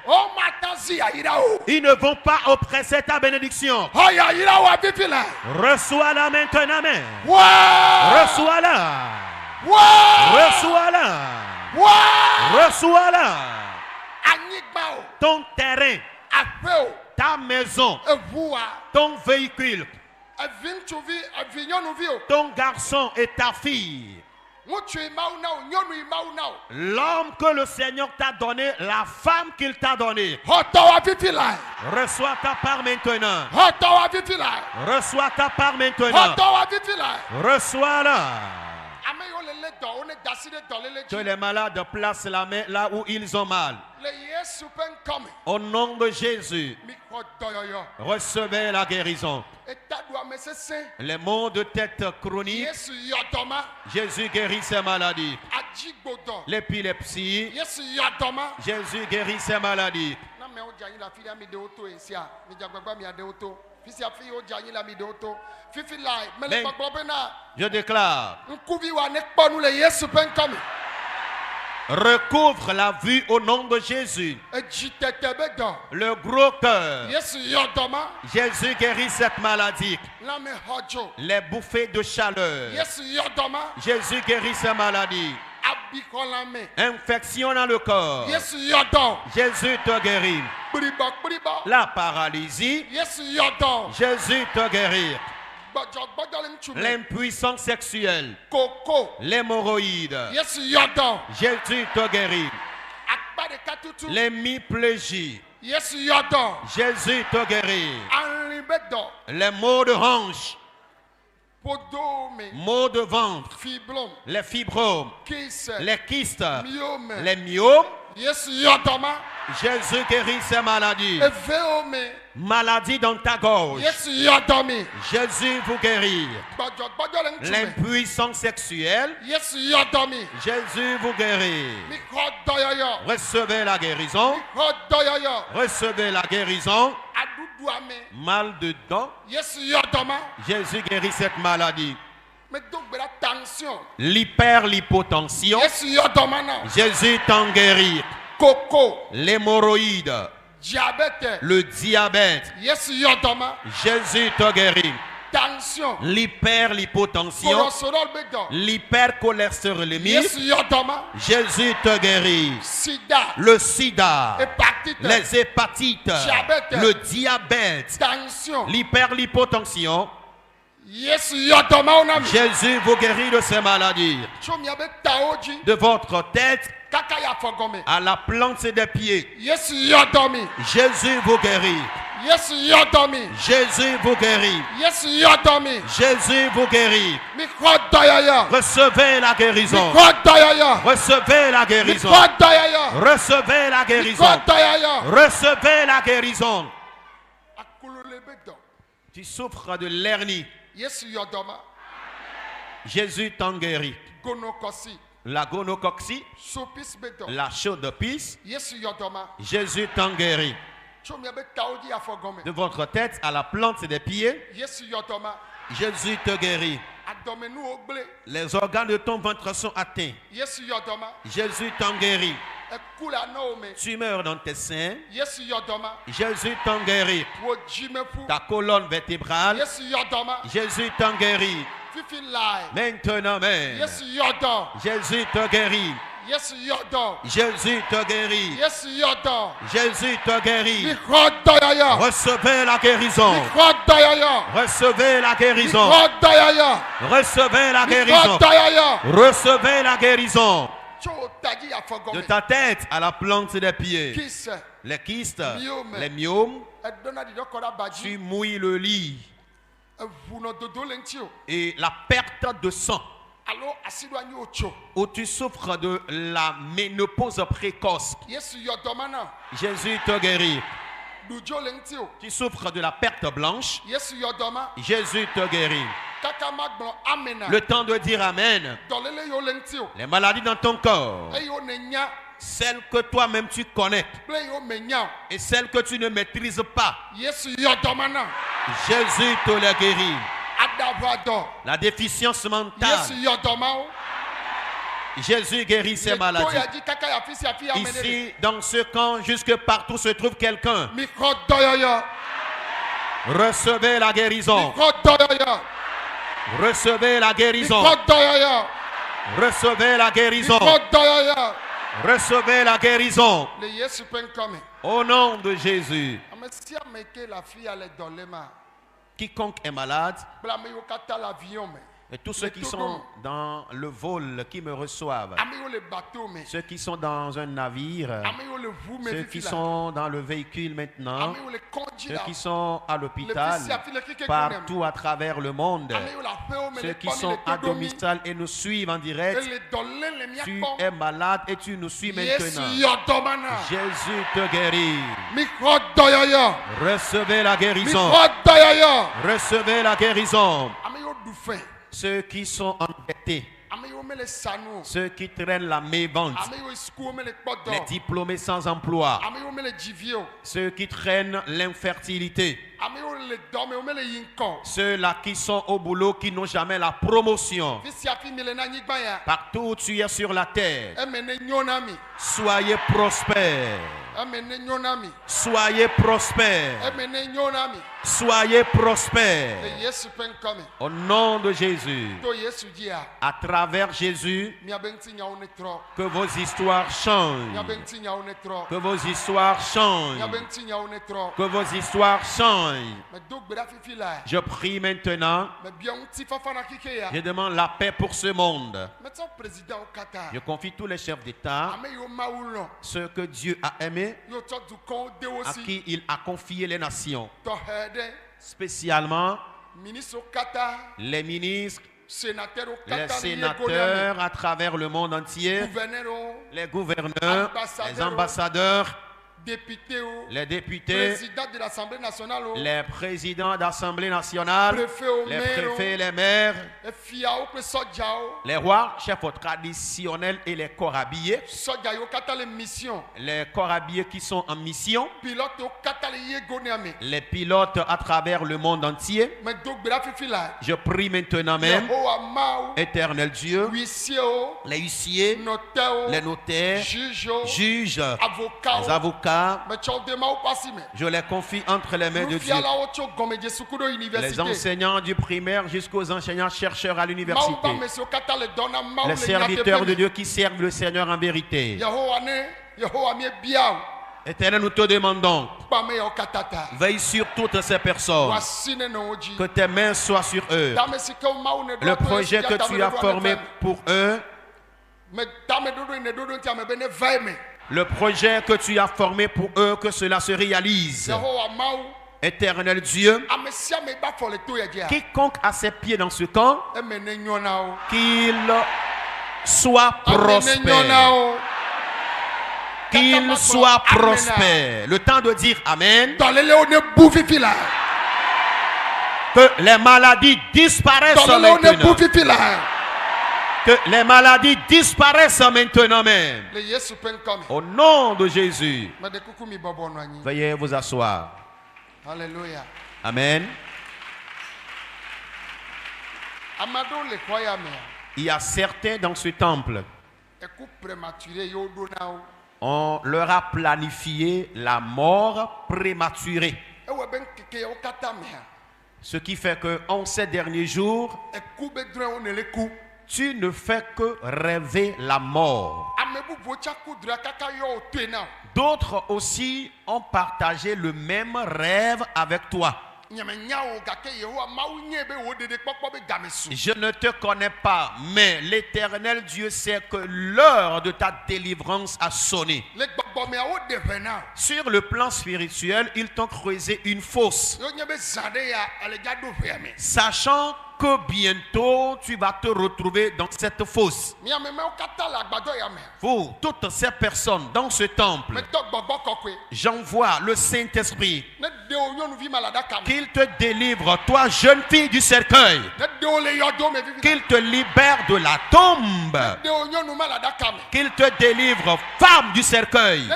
ils ne vont pas oppresser ta bénédiction. Reçois-la maintenant même. Reçois-la. Reçois-la. Reçois-la. Ton terrain, ta maison, ton véhicule, ton garçon et ta fille, l'homme que le Seigneur t'a donné, la femme qu'il t'a donnée. Reçois ta part maintenant. Reçois ta part maintenant. Reçois-la. Que les malades placent la main là où ils ont mal. Au nom de Jésus, recevez la guérison. Les maux de tête chroniques, Jésus guérit ces maladies. L'épilepsie, Jésus guérit ces maladies. Je déclare, recouvre la vue au nom de Jésus. Le gros cœur, Jésus guérit cette maladie. Les bouffées de chaleur, Jésus guérit ces maladies. Infection dans le corps, Jésus te guérit. La paralysie, Jésus te guérit. L'impuissance sexuelle, l'hémorroïde, Jésus te guérit. L'hémiplégie, Jésus te guérit. Les maux de hanche, maux de ventre, les fibromes, les kystes, les myomes, Jésus guérit ces maladies. Maladie dans ta gorge, Jésus vous guérit. L'impuissance sexuelle, Jésus vous guérit. Recevez la guérison. Recevez la guérison. Mal de dents, Jésus guérit cette maladie. L'hyperlipotension, Jésus t'en guérit. L'hémorroïde, le diabète, Jésus te guérit. L'hyperlipotension, l'hypercholestérolémie, Jésus te guérit. Le sida, les hépatites, le diabète, l'hyperlipotension, Jésus vous guérit de ces maladies. De votre tête à la plante des pieds, Jésus vous guérit. Yes, yodomi. Jésus vous guérit. Yes, yodomi. Jésus vous guérit. Mikodayaya. Recevez la guérison. Mikodayaya. Recevez la guérison. Mikodayaya. Recevez la guérison. Mikodayaya. Recevez la guérison. Akululebekdo. Tu souffres de l'hernie. Yes, yodoma. Jésus t'en guérit. Gonokosi. La gonocoxie, Sopis bedo. la chaude pisse, Yes, yodoma. Jésus t'en guérit. Chomiabetaudi afogome. De votre tête à la plante des pieds, Yes, yodoma. Jésus te guérit. Adomenu ogle. Les organes de ton ventre sont atteints. Yes, yodoma. Jésus t'en guérit. Ekula naome. Tumeur dans tes seins, Yes, yodoma. Jésus t'en guérit. Wojimefu. Ta colonne vertébrale, Yes, yodoma. Jésus t'en guérit. Fifi lai. Maintenant même, Yes, yodon. Jésus te guérit. Yes, yodon. Jésus te guérit. Yes, yodon. Jésus te guérit. Mikodayaya. Recevez la guérison. Mikodayaya. Recevez la guérison. Mikodayaya. Recevez la guérison. Mikodayaya. Recevez la guérison. Chotagi De afogome. ta tête à la plante des pieds. Kiss. Les kystes, Myome. les myomes, Edona didokoda tu baji. mouilles le lit. Vuno dodo lentio. Et la perte de sang, Alo asido anyi ocho. où tu souffres de la ménopause précoce. Yes, yodomana. Jésus te guérit. Dujo lentio. Tu souffres de la perte blanche. Yes, yodoma. Jésus te guérit. Kaka magbon amena. Le temps de dire Amen. Dolele yo lentio. Les maladies dans ton corps, Eyo nenya. celles que toi-même tu connais Ple yo menya. et celles que tu ne maîtrises pas, Yes, yodomana. Jésus te les guérit. Adavado. La déficience Yes, mentale, yodomao. Jésus guérit ces maladies. Toyaji kaka ya fisi afi ya menele. Ici, dans ce camp, jusque partout se trouve quelqu'un. Mikodoyoyo. Recevez la guérison. Mikodoyoyo. Recevez la guérison. Mikodoyoyo. Recevez la guérison. Mikodoyoyo. Recevez la guérison. Le Yesu pen come. Au nom de Jésus. Amesia meke la fille à dolema. Quiconque est malade, Blame yo kata l'avion me. et tous ceux qui sont dans le vol, qui me reçoivent, Ame yo le bateau me. ceux qui sont dans un navire, Ame yo le vous me ceux fifi qui la. sont dans le véhicule maintenant, Ame yo le conduit ceux la. qui sont à l'hôpital, Le fils a fait le kike partout à travers le monde, Ame yo la feo me ceux le qui komi sont le à todomi. domicile et nous suivent en Et direct. le dolé le Tu miakon. es malade et tu nous suis Yesu maintenant. yodomana. Jésus te guérit. Mikodoyoyo. Recevez la guérison. Mikodoyoyo. Recevez la guérison. Ame yo dufe. Ceux qui sont endettés, Ame yo me le sanu. ceux qui traînent la mévente, Ame yo iskou me le kodo. les diplômés sans emploi, Ame yo me le jivio. ceux qui traînent l'infertilité, Ame yo le dome yo me le yinko. ceux-là qui sont au boulot, qui n'ont jamais la promotion. Fisi afi me le na nyigba ya. Partout où tu es sur la terre, Emene nyonami. soyez prospères. Emene nyonami. Soyez prospères. Emene nyonami. Soyez prospères. Le Yesu pen come. Au nom de Jésus, To Yesu dia. à travers Jésus, Mia benti nya one tro. que vos histoires Mia changent. benti nya one tro. Que vos histoires Mia changent. benti nya one tro. Que vos histoires changent. Me do gbera fifi la. Je prie maintenant. Me bia unti fafa na kike ya. Je demande la paix pour ce monde. Me tso président au Qatar. Je confie tous les chefs d'État, Ame yo maulon. ceux que Dieu a aimés, Yo tso du kon de à aussi. qui il a confié les nations. To hede. Spécialement Ministre au Qatar. les ministres, Sénateur au les Qatar. sénateurs à travers le monde entier, Gouverneur au. les gouverneurs, les Ambassadeurs, ambassadeurs, Député au. les députés, Président de l'Assemblée nationale au. les présidents d'Assemblée nationale, Préfet au les maire au. préfets, les maires, Et fia au pe soja au. les rois, chefs traditionnels et les corps habillés, Soja yo kata les missions. les corps habillés qui sont en mission, Pilote au kata les yegoneame. les pilotes à travers le monde entier. Me do gbera fifi la. Je prie maintenant même, Yehowa ma o. éternel Dieu, Huissier o. les huissiers, Notaire o. les notaires, Juge o. juges, Avocat les o. avocats, Me tso de ma o pasi me. je les confie entre les mains de Dieu. Rufia la o tso gome je sukudo Les université. enseignants du primaire jusqu'aux enseignants-chercheurs à Ma o l'université. ba me so kata le dona ma o Les le serviteurs nyate de pe. Dieu qui servent le Seigneur en vérité. Yehowa ne. Yehowa mi bia o. Éternel, nous te demandons, Pa me yo katata. veille sur toutes ces personnes, Wa sine no oji. que tes mains soient sur eux. Dame si ke o ma o ne do Le ato projet esi que ata tu me as do formé ane feme. pour eux, Me dame dodo ne dodo ntia me bene vai me. le projet que tu as formé pour eux, que cela se réalise. Yehowa ma o. Éternel Dieu, quiconque a ses pieds dans ce camp, qu'il soit prospère. Qu'il soit prospère. Le temps de dire Amen. Que les maladies disparaissent maintenant. Que les maladies disparaissent maintenant même. Au nom de Jésus. Veuillez vous asseoir. Alléluia. Amen. Il y a certains dans ce temple. On leur a planifié la mort prématurée. Ce qui fait que en ces derniers jours, tu ne fais que rêver la mort. D'autres aussi ont partagé le même rêve avec toi. Je ne te connais pas, mais l'Éternel Dieu sait que l'heure de ta délivrance a sonné. Sur le plan spirituel, ils t'ont creusé une fosse, sachant que bientôt tu vas te retrouver dans cette fosse. Pour toutes ces personnes dans ce temple, j'envoie le Saint-Esprit qu'il te délivre, toi jeune fille du cercueil, qu'il te libère de la tombe, qu'il te délivre femme du cercueil,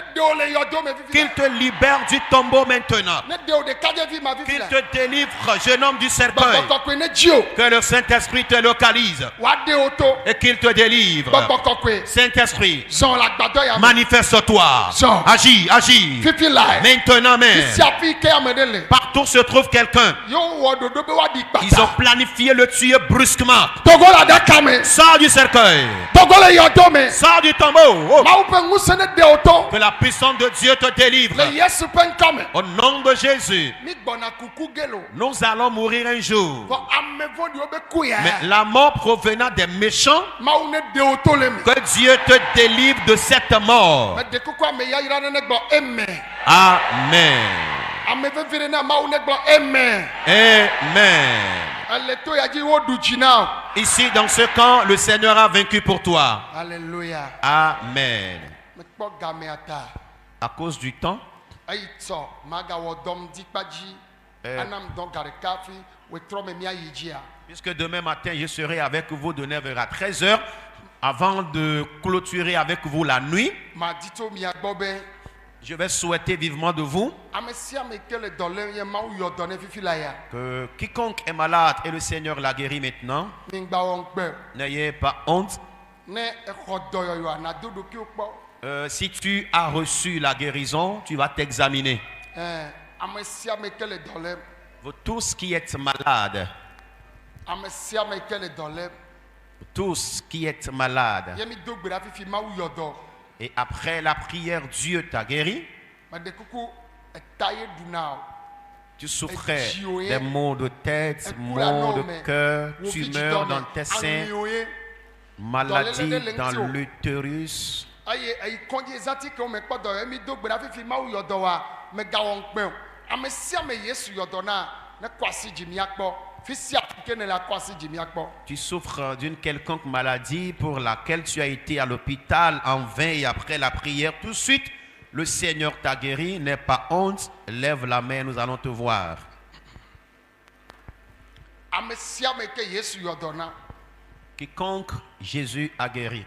qu'il te libère du tombeau maintenant, qu'il te délivre jeune homme du cercueil. Que le Saint-Esprit te localise et qu'il te délivre. Saint-Esprit, manifeste-toi. Agis, agis. Maintenant même. Partout se trouve quelqu'un. Ils ont planifié le tuer brusquement. Sors du cercueil. Sors du tombeau. Que la puissance de Dieu te délivre. Au nom de Jésus. Nous allons mourir un jour. Mais la mort provenant des méchants, que Dieu te délivre de cette mort. Amen. Amen. Ici dans ce camp, le Seigneur a vaincu pour toi. Alléluia. Amen. À cause du temps, puisque demain matin je serai avec vous de 9h à 13h, avant de clôturer avec vous la nuit, je vais souhaiter vivement de vous que quiconque est malade et le Seigneur l'a guéri maintenant, n'ayez pas honte. Si tu as reçu la guérison, tu vas t'examiner. Vous tous qui êtes malades, tous qui êtes malades, et après la prière, Dieu t'a guéri. Tu souffrais des maux de tête, maux de cœur, tumeurs dans tes seins, maladie dans l'utérus. Tu souffres d'une quelconque maladie pour laquelle tu as été à l'hôpital en vain et après la prière, tout de suite, le Seigneur t'a guéri. N'aie pas honte, lève la main, nous allons te voir. Quiconque Jésus a guéri.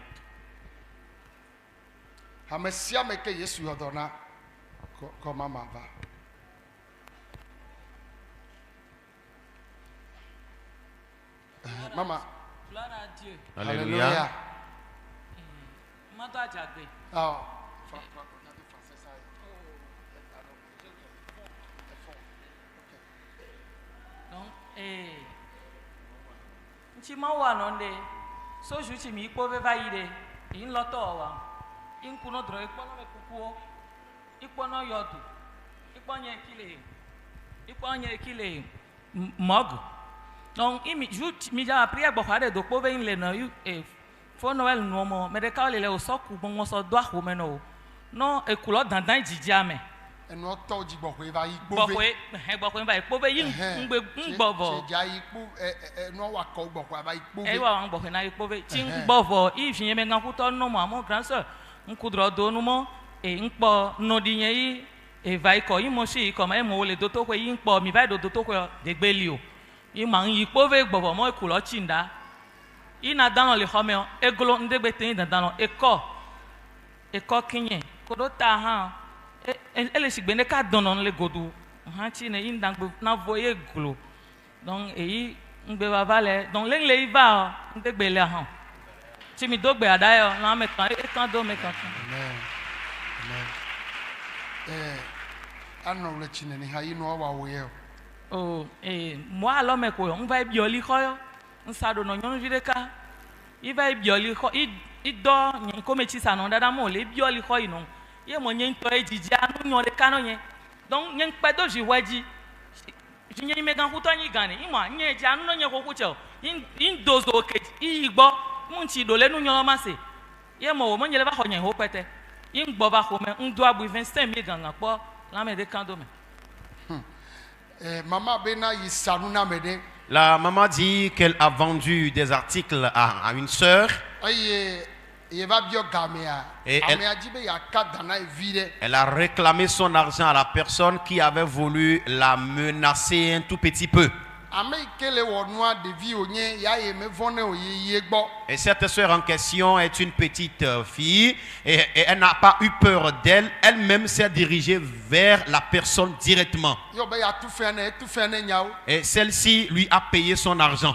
Maman. Gloire à Dieu. Alléluia. Oh. Donc, Chimawa nonde, so juchimi pove vaide, in lotowa, in kuno dro, ikono me kukuo, ikono yodu, ikonye kile, mog. Donc, mi ja prière bo fare do pove in le no fo noel no mo, me de ka le o so ku bon so do ahomeno. Non, e kulo dandan jijame. eno to ji gbokwe va yi po gbokwe he gbokwe ba ipo be yi ngbe ngbovo ja yi po eno wa ko gbokwe va yi po e wa gbokwe na ipo be ti ngbovo if yen me gan ku to no mo amo grandson nkudro do no mo e npo no di yen yi e vai ko yi mo si ko ma e mo le do to ko yi npo mi vai do to ko de gbe li o yi ma yi po ve gbovo mo ku lo chinda ina dan le home egolo ndegbe tin dan dan e ko kinye ko do ta ha ele sigbe ne ka donon le godu ha chi ne indan gbe na voye glo donc eyi ngbe baba le donc le iva ndegbe le ha chi mi dogbe adayo na me kan do me kan amen anno le chi ne ni ha yi no wa wo ye o mo alo me ko on va bioli khoyo nsado no nyon videka i va bioli kho i do nyin ko me chi sa no dada mo le bioli kho ino ye mo nyen to ejiji anu nyon le kano yen donc nyen pe do jiwaji nyen me gan ku to nyin gani i mo nyen ji anu no nyen ko ku che in dozo ke i igbo mun chi do le nu nyon ma se ye mo mo nyen le ba kho nyen ho pete in gbo ba kho me ndo abu 25 mi gan po la me de kando me maman bena yi sanu na me de. La maman dit qu'elle a vendu des articles à une sœur. Et elle a réclamé son argent à la personne qui avait voulu la menacer un tout petit peu. Et cette sœur en question est une petite fille et elle n'a pas eu peur d'elle. Elle-même s'est dirigée vers la personne directement. Et celle-ci lui a payé son argent.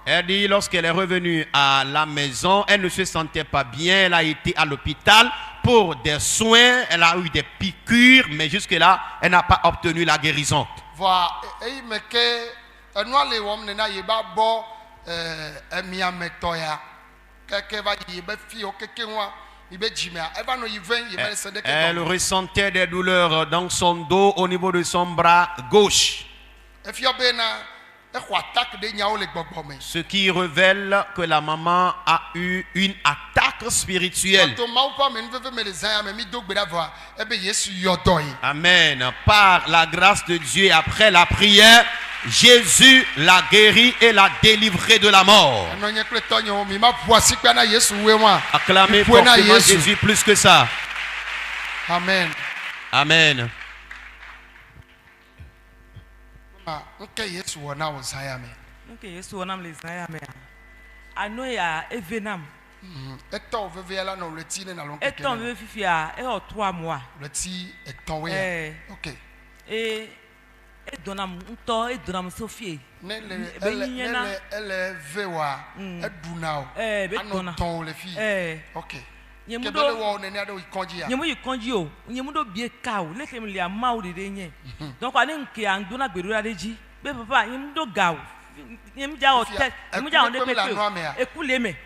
Elle dit lorsqu'elle est revenue à la maison, elle ne se sentait pas bien. Elle a été à l'hôpital pour des soins. Elle a eu des piqûres, mais jusque-là, elle n'a pas obtenu la guérison. Elle ressentait des douleurs dans son dos au niveau de son bras gauche. Ce qui révèle que la maman a eu une attaque spirituelle. Amen. Par la grâce de Dieu et après la prière, Jésus l'a guéri et l'a délivré de la mort. Acclamez fortement Jésus plus que ça. Amen. Amen. Okay, yes, one hour Zion. Okay, yes, one am Zion. I know ya Evenam. Eton vevela no letine na longue. Eton vefifia e o 3 mois. Leti eton we. Okay. E donam nto e donam Sophie. Elle vewa eduna o. Betona. Ton le fi. Okay. Nyemudo ikonji o nyemudo bie ka o leke mi le ama o de nye donc ani nke andona gberu ade ji be papa nyemudo ga o nyemja o te nyemja o de pepe ekuleme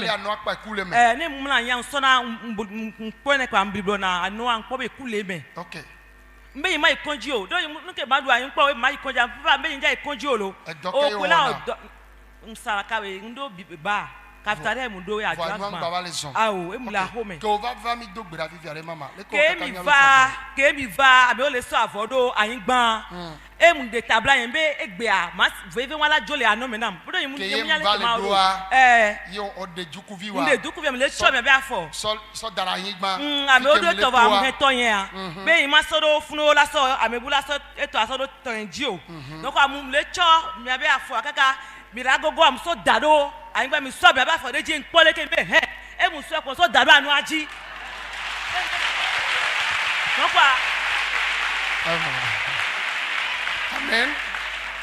anu apa ekuleme ne mu na yan so na mpone kwa mbiblo na anu anpo be ekuleme okay mbe yi ma ikonji o do nke badu ayin po ma ikonji papa mbe nja ikonji o lo o kula o nsaraka we ndo ba Kafitare mundo ya dragma. Awo emula home. Kemi va abe o le so avodo ayin gban. Emu de tabla yen be egbe a ma veve wala jole ano menam. Bodo yin nya le ma o. Yo ode jukuvi wa. Nde jukuvi me le cho me be afo. So dara yin gban. Ame o do to wa mu heto yen a. Be yin ma so do funo la so amebula so eto aso do tonji o. Donc amu le cho me be afo akaka miragogo am so dado ayingba mi so be afo de ji npole ke be he e mu so ko so dado anu aji nokwa amen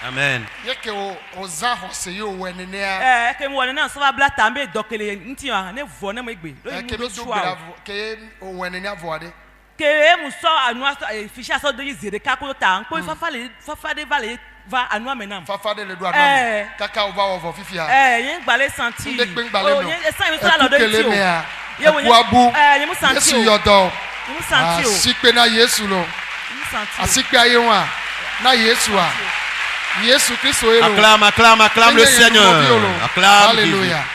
amen yeke o za ho se yo wenene a ke mu wenene so ba blata mbe dokele nti a ne vo na megbe do yi mu so a ke o wenene avoade ke e mu so anu aso fisha so do yi zere ka ko ta npo fafa de vale va anu amenam fafa de le do anu kaka o va ovo fifia yen gbale santi o yen esan mi so la do ti o ye wo abu yen mu santi Yesu yodo mu santi o asipe na Yesu lo mu santi asipe aye wa na Yesu a Yesu Kristo elo acclame le Seigneur acclame Alléluia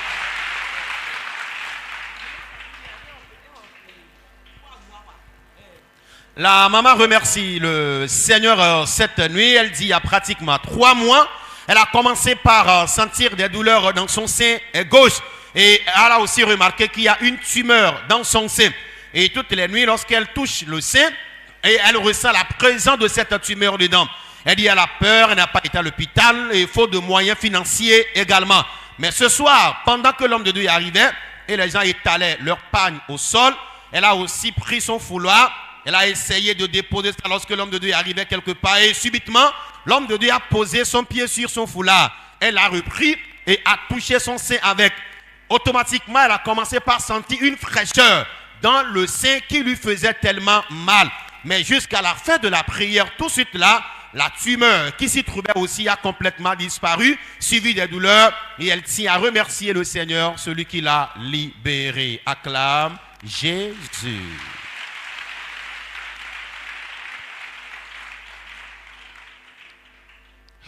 La maman remercie le Seigneur cette nuit. Elle dit il y a pratiquement 3 mois, elle a commencé par sentir des douleurs dans son sein gauche. Et elle a aussi remarqué qu'il y a une tumeur dans son sein. Et toutes les nuits, lorsqu'elle touche le sein, et elle ressent la présence de cette tumeur dedans. Elle dit elle a peur, elle n'a pas été à l'hôpital et il faut de moyens financiers également. Mais ce soir, pendant que l'homme de Dieu arrivait et les gens étalaient leur pagne au sol, elle a aussi pris son fouloir. Elle a essayé de déposer ça lorsque l'homme de Dieu arrivait quelque part. Et subitement, l'homme de Dieu a posé son pied sur son foulard. Elle a repris et a touché son sein avec. Automatiquement, elle a commencé par sentir une fraîcheur dans le sein qui lui faisait tellement mal. Mais jusqu'à la fin de la prière, tout de suite là, la tumeur qui s'y trouvait aussi a complètement disparu, suivi des douleurs. Et elle tient à remercier le Seigneur, celui qui l'a libérée. Acclame Jésus.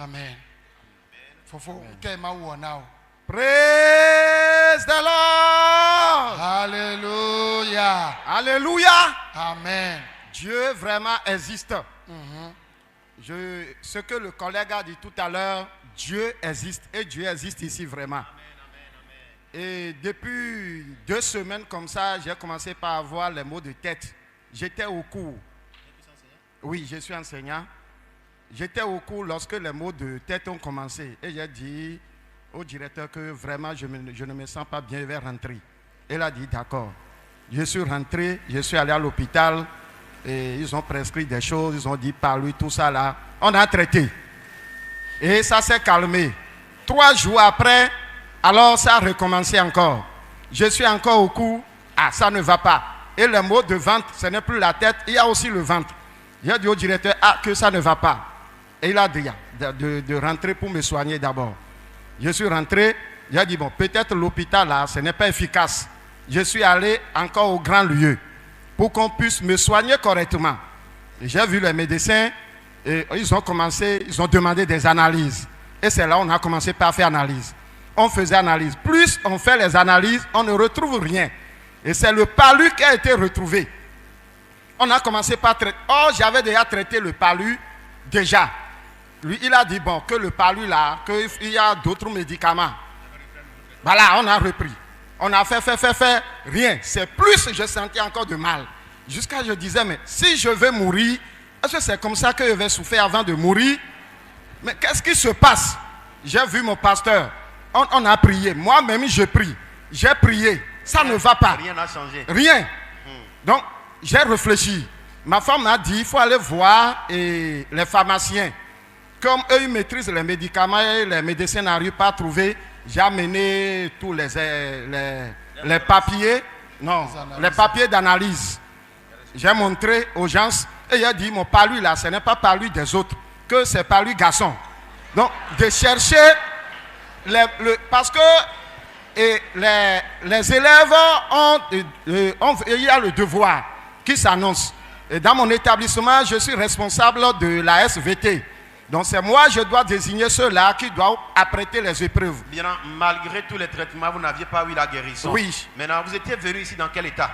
Amen. Praise the Lord. Alléluia. Alléluia. Amen. Dieu vraiment existe. Ce que le collègue a dit tout à l'heure, Dieu existe et Dieu existe ici vraiment. Et depuis 2 semaines comme ça, j'ai commencé par avoir les maux de tête. J'étais au cours. Oui, je suis enseignant. J'étais au cours lorsque les maux de tête ont commencé. Et j'ai dit au directeur que vraiment je ne me sens pas bien, je vais rentrer. Il a dit d'accord. Je suis rentré, je suis allé à l'hôpital. Et ils ont prescrit des choses, ils ont dit par lui, tout ça là. On a traité. Et ça s'est calmé. 3 jours après, alors ça a recommencé encore. Je suis encore au cours. Ah, ça ne va pas. Et les maux de ventre, ce n'est plus la tête, il y a aussi le ventre. J'ai dit au directeur, que ça ne va pas. Et il a dit de rentrer pour me soigner d'abord. Je suis rentré, j'ai dit, bon, peut-être l'hôpital là, ce n'est pas efficace. Je suis allé encore au grand lieu pour qu'on puisse me soigner correctement. J'ai vu les médecins, et ils ont demandé des analyses. Et c'est là qu'on a commencé par faire analyse. On faisait analyse. Plus on fait les analyses, on ne retrouve rien. Et c'est le palu qui a été retrouvé. On a commencé par traiter. Oh, j'avais déjà traité le palu déjà. Lui, il a dit, bon, que le palu là, qu'il y a d'autres médicaments. Voilà, on a repris. On a fait, rien. C'est plus, je sentais encore de mal. Jusqu'à je disais, mais si je vais mourir, est-ce que c'est comme ça que je vais souffrir avant de mourir? Mais qu'est-ce qui se passe? J'ai vu mon pasteur. On a prié. Moi-même, je prie. J'ai prié. Ça ne va pas. Rien n'a changé. Rien. Donc, j'ai réfléchi. Ma femme m'a dit, il faut aller voir les pharmaciens. Comme eux, ils maîtrisent les médicaments et les médecins n'arrivent pas à trouver, j'ai amené tous les papiers, les papiers d'analyse. J'ai montré aux gens et j'ai dit, mon palu là, ce n'est pas palu des autres, que c'est palu garçon. Donc, de chercher, parce que les élèves il y a le devoir qui s'annonce. Et dans mon établissement, je suis responsable de la SVT. Donc c'est moi, je dois désigner ceux-là qui doivent apprêter les épreuves. Bien, malgré tous les traitements, vous n'aviez pas eu la guérison. Oui. Maintenant, vous étiez venu ici dans quel état?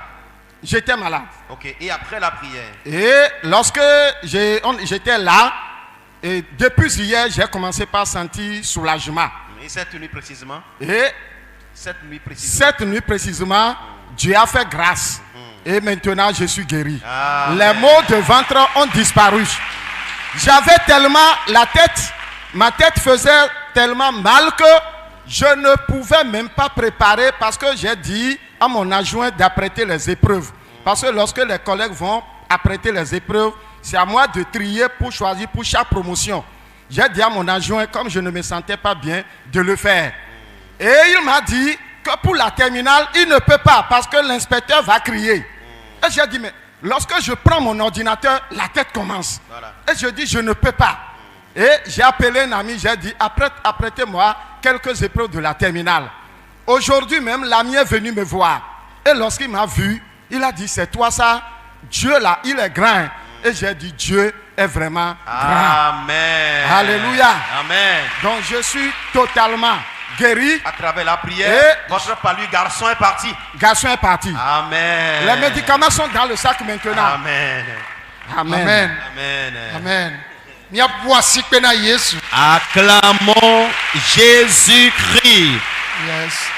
J'étais malade. Ok, et après la prière? Et lorsque j'étais là, et depuis hier, j'ai commencé par sentir soulagement. Et cette nuit précisément? Cette nuit précisément, Dieu a fait grâce. Et maintenant, je suis guéri. Les maux de ventre ont disparu. J'avais tellement la tête, ma tête faisait tellement mal que je ne pouvais même pas préparer parce que j'ai dit à mon adjoint d'apprêter les épreuves. Parce que lorsque les collègues vont apprêter les épreuves, c'est à moi de trier pour choisir pour chaque promotion. J'ai dit à mon adjoint, comme je ne me sentais pas bien, de le faire. Et il m'a dit que pour la terminale, il ne peut pas parce que l'inspecteur va crier. Et j'ai dit, mais lorsque je prends mon ordinateur, la tête commence. Voilà. Et je dis, je ne peux pas. Et j'ai appelé un ami, j'ai dit, apprêtez-moi quelques épreuves de la terminale. Aujourd'hui même, l'ami est venu me voir. Et lorsqu'il m'a vu, il a dit, c'est toi ça? Dieu là, il est grand. Et j'ai dit, Dieu est vraiment grand. Amen. Alléluia. Amen. Donc je suis totalement guéri. À travers la prière, votre palu garçon est parti. Garçon est parti. Amen. Les médicaments sont dans le sac maintenant. Amen. Amen. Amen. Amen. Acclamons Jésus-Christ. Yes.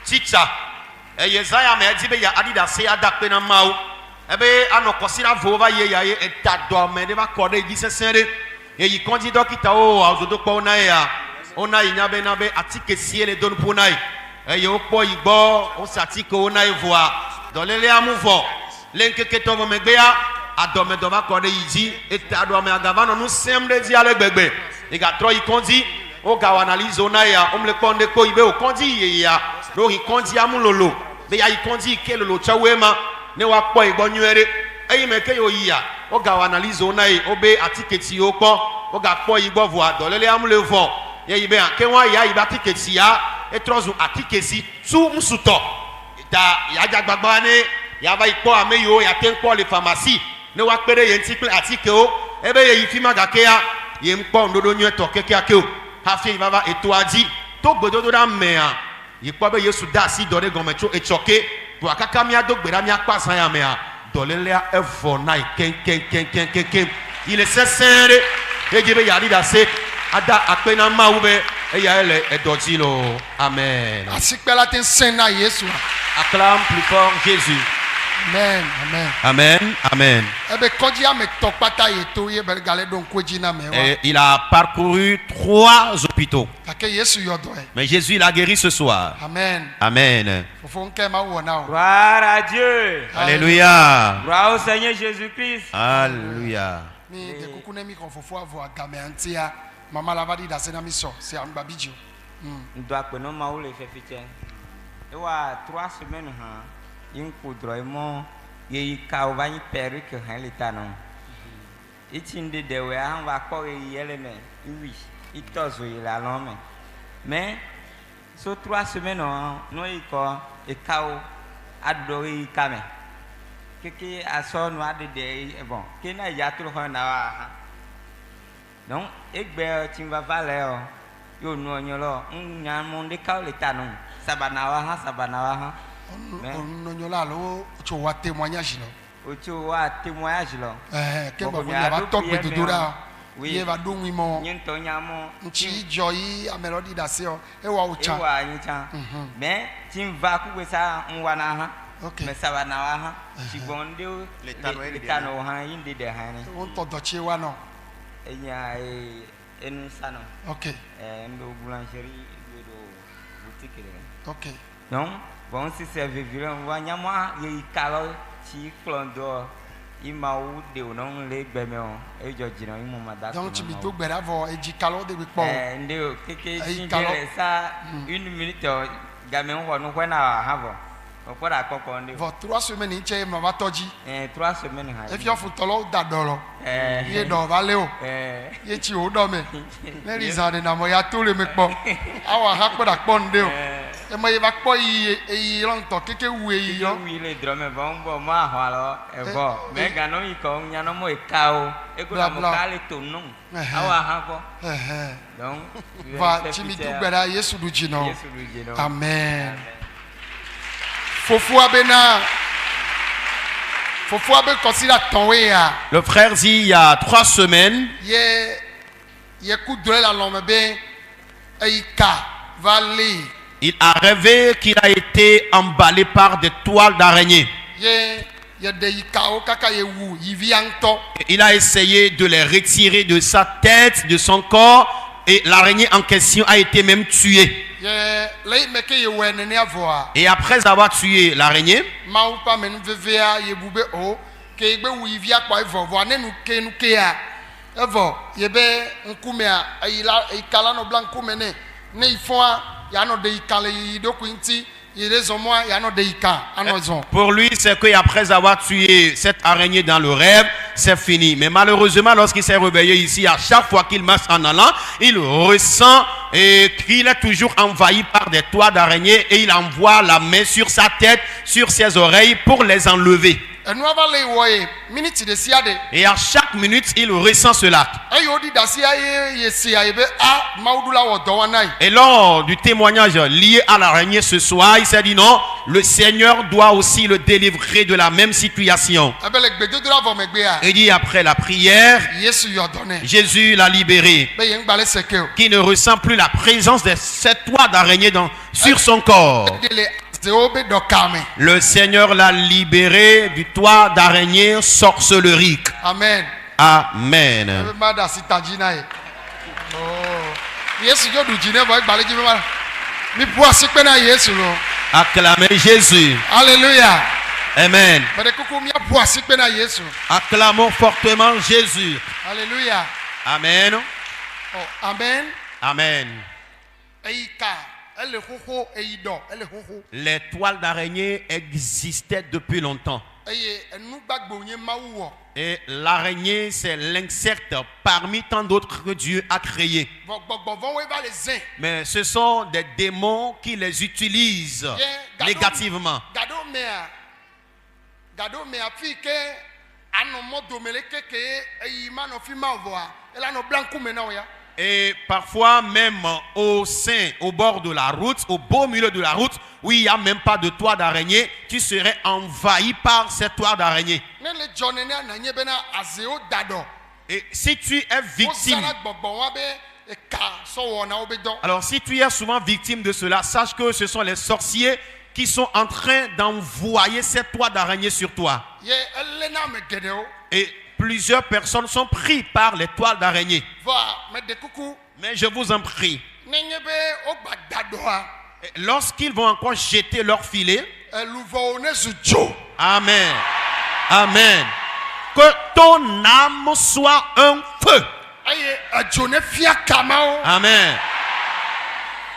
Teacher. Yesaya me di be ya adida se adakpe na mau. Ebe anokosira vova ye ya e tado me de ba kode di sesere. Yi kondi dokita o azodo po na ya. Ona inya be na be atike sie le don po na. Ye opo igbo o satike ona evoa. Dolele amuvo. Lenkeke to me gbe ya adome do ba kode yiji e tado me agavano nu semde di ale gbegbe. E ga tro yi kondi o ga analyse ona ya o mle konde ko ibe o kondi ye ya. Do yi kondi amulolo. Be ya yi kondi ke lolo chawema ne wa po igbo nyuere. Eyi me ke yo yi ya. O ga analyse ona e obe atiketi o po o ga po igbo vo adolele amulevo. Ye ibe an ke wa ya iba tiketi ya e trozu atikesi su musuto. Da ya jagbagba ne ya va ipo ameyo ya ten po le pharmacie ne wa pere ye ntiple atike o ebe ye yifi magake ya ye mpo ndodo nyu to keke ake o ha fi baba eto aji to gbododo da mea ye po be Yesu da si dore gomecho e choke to akaka mi adogbera mi apasan ya mea dolele evo na ken il est sincère e jebe ya ri da se ada apena maube e ya ele edotilo amen. Asikpela ten sena Yesu. Acclame plus fort Jésus. Amen, amen. Amen, amen. Et il a parcouru 3 hôpitaux. Mais Jésus il a guéri ce soir. Amen. Amen. Gloire à Dieu. Alléluia. Gloire au Seigneur Jésus-Christ. Alléluia. Maman l'a dit dans ses mission, c'est un babidjo. On doit que nous maou les faire ficher. Et ouais, 3 semaines il coudre mon il cauvani perruque hein l'état non. Il tient de dewe on va encore y aller mais oui, il tosse il a l'homme. Mais sur 3 semaines nous il quoi et cao adoré camé. Que a son noir de bon, qui n'a ya tout le na donc egbe ti va valer yo no nyolo nya monde ka le tanu sabanawa ha on nyola lo cho wa témoignage lo o cho wa témoignage lo ke ba ya ba to pe dodora ye ba do wi mo nyento nyamo nchi joyi amelodi da se o e wa ucha e wa ncha mais ti va ku sa nwana ha mais sabanawa ha ti bonde le tanu ha inde de ha ni on to do che wa no en salon. Ok. Ndo boulangerie do boutique là. Ok. Donc, bon si c'est vivre on va nyama ye kalo ti klondo imau de non le gbeme on e joji no imu mada. Donc tu bito gbera vo e ji kalo de po. Ndo keke jingere ça 1 minute gamen on no kwena havo. Pour la coconde. Vos 3 semaines in che mama toji. 3 semaines ha. E fi ofutolo dadoro. Ye do vale o. Ye chi o do me. Le rizade na mo ya to le me po. Awa ha poda ponde o. E mo ye ba po yi ron to keke wu yi yo. Wi le drome bon bo ma ho lo e bo. Me ga no yi ko nya no mo e ka o. E ko na mo ka le to no. Awa ha ko. Donc va chi mi du gbera Yesu du jino. Yesu du jino. Amen. Le frère dit il y a 3 semaines. Il a rêvé qu'il a été emballé par des toiles d'araignée. Il a essayé de les retirer de sa tête, de son corps, et l'araignée en question a été même tuée. Et après avoir tué l'araignée, pour lui, c'est qu'après avoir tué cette araignée dans le rêve, c'est fini. Mais malheureusement, lorsqu'il s'est réveillé ici, à chaque fois qu'il marche en allant, il ressent qu'il est toujours envahi par des toiles d'araignée et il envoie la main sur sa tête, sur ses oreilles pour les enlever. Et à chaque minute, il ressent cela. Et lors du témoignage lié à l'araignée ce soir, il s'est dit non, le Seigneur doit aussi le délivrer de la même situation. Il dit après la prière, Jésus l'a libéré, qui ne ressent plus la présence de cette toile d'araignée sur son corps. Le Seigneur l'a libéré du toit d'araignée sorcellerique. Amen. Amen. Acclamez Jésus. Alléluia. Amen. Acclamons fortement Jésus. Alléluia. Amen. Oh, amen. Amen. Les toiles d'araignée existaient depuis longtemps. Et l'araignée, c'est l'insecte parmi tant d'autres que Dieu a créés. Mais ce sont des démons qui les utilisent négativement. Et parfois même au sein, au bord de la route, au beau milieu de la route, où il n'y a même pas de toit d'araignée, tu serais envahi par cette toile d'araignée. Et si tu es victime, alors si tu es souvent victime de cela, sache que ce sont les sorciers qui sont en train d'envoyer cette toile d'araignée sur toi. Et plusieurs personnes sont prises par les toiles d'araignée. Mais je vous en prie, lorsqu'ils vont encore jeter leur filet, amen, amen, que ton âme soit un feu, amen,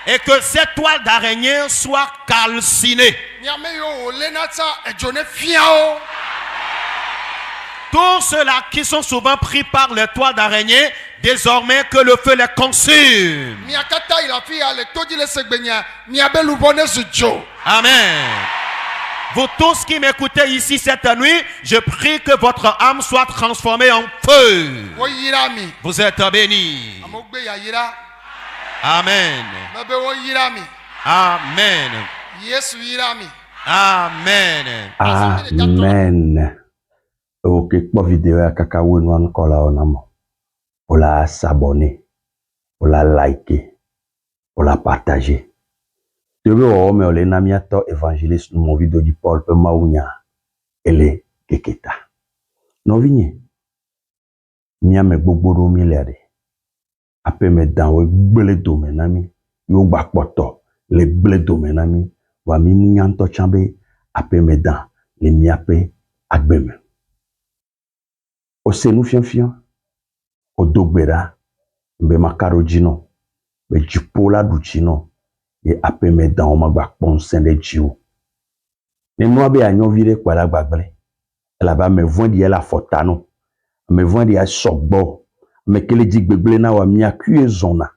et que cette toile d'araignée soit calcinée. Tous ceux-là qui sont souvent pris par les toiles d'araignée, désormais que le feu les consume. Amen. Vous tous qui m'écoutez ici cette nuit, je prie que votre âme soit transformée en feu. Vous êtes bénis. Amen. Amen. Amen. Amen. Ok, pour vidéo ya kaka wenu ankola onamo. Ola s'abonner, ola liker, ola partager. Tebe o me ole namiato évangéliste mon vidéo du Paul pe maunya ele keketa. No vinye. Mia me gbogboro mi lere. Ape me dan we gbele do menami, yo gba poto le gbele do menami, wa mi nyanto chambe ape me dan le miape agbeme. O se nou fian o dogbera mbe makaro jino be jipola du jino e ape me dan o magba ponsen de jiu ne no be anyo vire kwa la gbagbele la ba me vondi la fotano me vondi a sogbo me kele jigbegbele na wa mi akue zona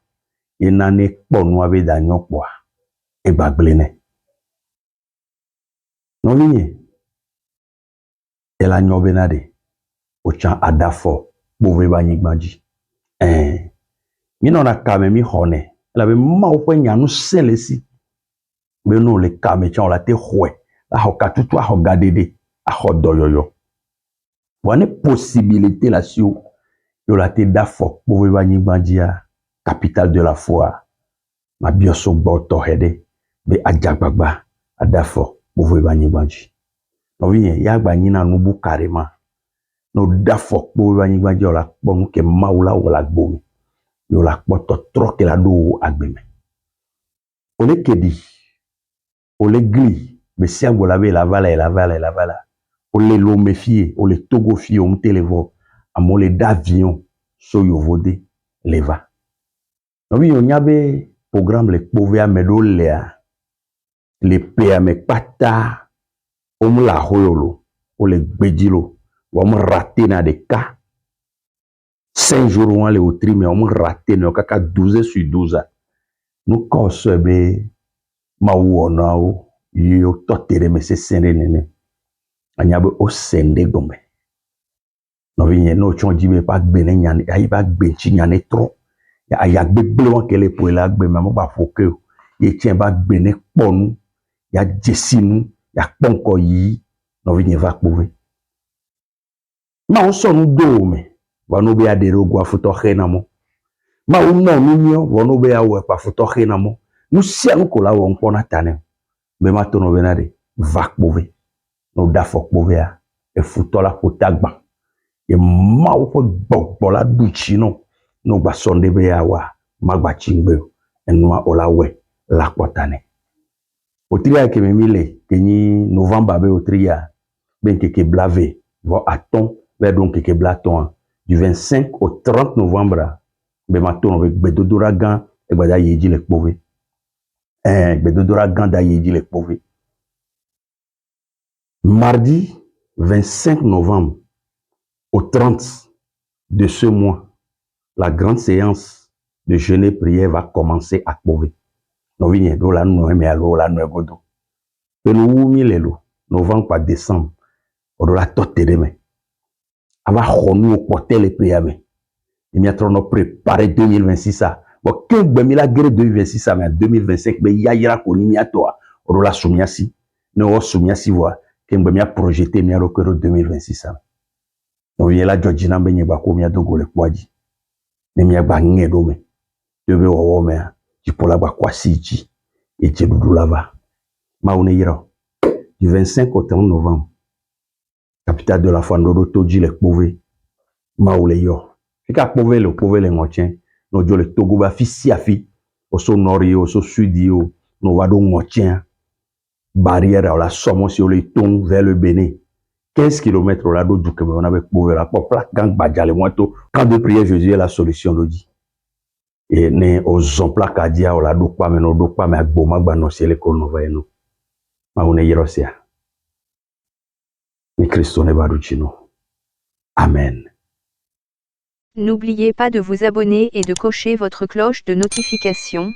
e na ne po no be da nyo po e gbagbele ne no vinye e la nyo benade o chan adafo bove banyigbanji mi nona kame mi hone la be ma o pe nyanu selesi be no le kame chan la te hwe la ho katutu a ho gadede a ho doyoyo wane possibilité la si yo la te dafo bove banyigbanji a capitale de la foi ma bioso gbo to hede be ajagbagba adafo bove banyigbanji no viye ya gba nyina nubu carrément no dafo bo banyigba jola bon ke maula wala gbomi yo la poto troke la do agbeme ole kedi ole gli be siago la be la vala ole lo mefie ole togo fie on televo amole d'avion so yo vode leva no bi yo nyabe programme le pove a medo le pe me pata o la hoyolo ole gbejilo on me raté na des cas 5 jours on aller au tri mais on me raté no kaka 12 sur 12 nous cause be ma wona o yo totere me se sene nene Anyabe o sende gombe. No vinye no chon jibe pa gbene nyane, ayi pa gbenchi nyane trop. Ya aya gbegble wan kele po la gbe ma mo ba foke o. Ye tien ba gbene ponu, ya jesinu, ya ponko yi, no vinye va pove. Ma on son do me, wa no be adere ogwa futo khena mo. Ma on no minyo, wa no be awe pa futo khena mo. Nu sia nu kola won pona tane. Be ma tono benade va pove. No da fok pove a e futo la potagba. E ma o po la duchi no no gba sonde be ya wa magba chingbe enwa olawe la potane. Otria ke memile keni novembre be otria ben keke blave vo aton be donc keke blaton du 25 au 30 novembre be maton avec bedodora gan e gbada yeji le pove. Bedodora gan da yeji le pove. Mardi 25 novembre au 30 de ce mois, la grande séance de jeûne et prière va commencer à Pove. Nous venons de la noix, mais alors la noix godo. Nous milelo, novembre à décembre, on doit la tote demain. Avant nous au porter les prières, mais il y a trop de préparer 2026 ça. Bon, que ben la guerre 2026 ça, mais 2025, ben y a ira qu'on y a toi, on doit la soumis si, nous soumis si voix, que ben y projeté mais alors que 2026 ça. Donc il y a la Georgina ben y ba ko mi adogo le kwaji. Ne mi agba ngedo me. Debe wo me ji pola ba kwasi ji et je dudu lava. Ma one yira. Du 25 au 30 novembre. Capitale de la Fandodo toji le pove. Ma ole yo. Fika pove le ngotien. No jo le Togo ba fi siafi. Oso nori oso sudi o no wado ngotien. Barrière la somo si le ton vers le Bénin. 15 km là d'eau du Cameroun avec Pove la plaque gang badjale moito. Quand de prière Jésus est la solution l'odi. Et ne aux plaques à dia la do pas mais no do pas mais agboma gba no ciel ko no va no. Ma one yerosia. Ni Christo ne baruchino. Amen. N'oubliez pas de vous abonner et de cocher votre cloche de notification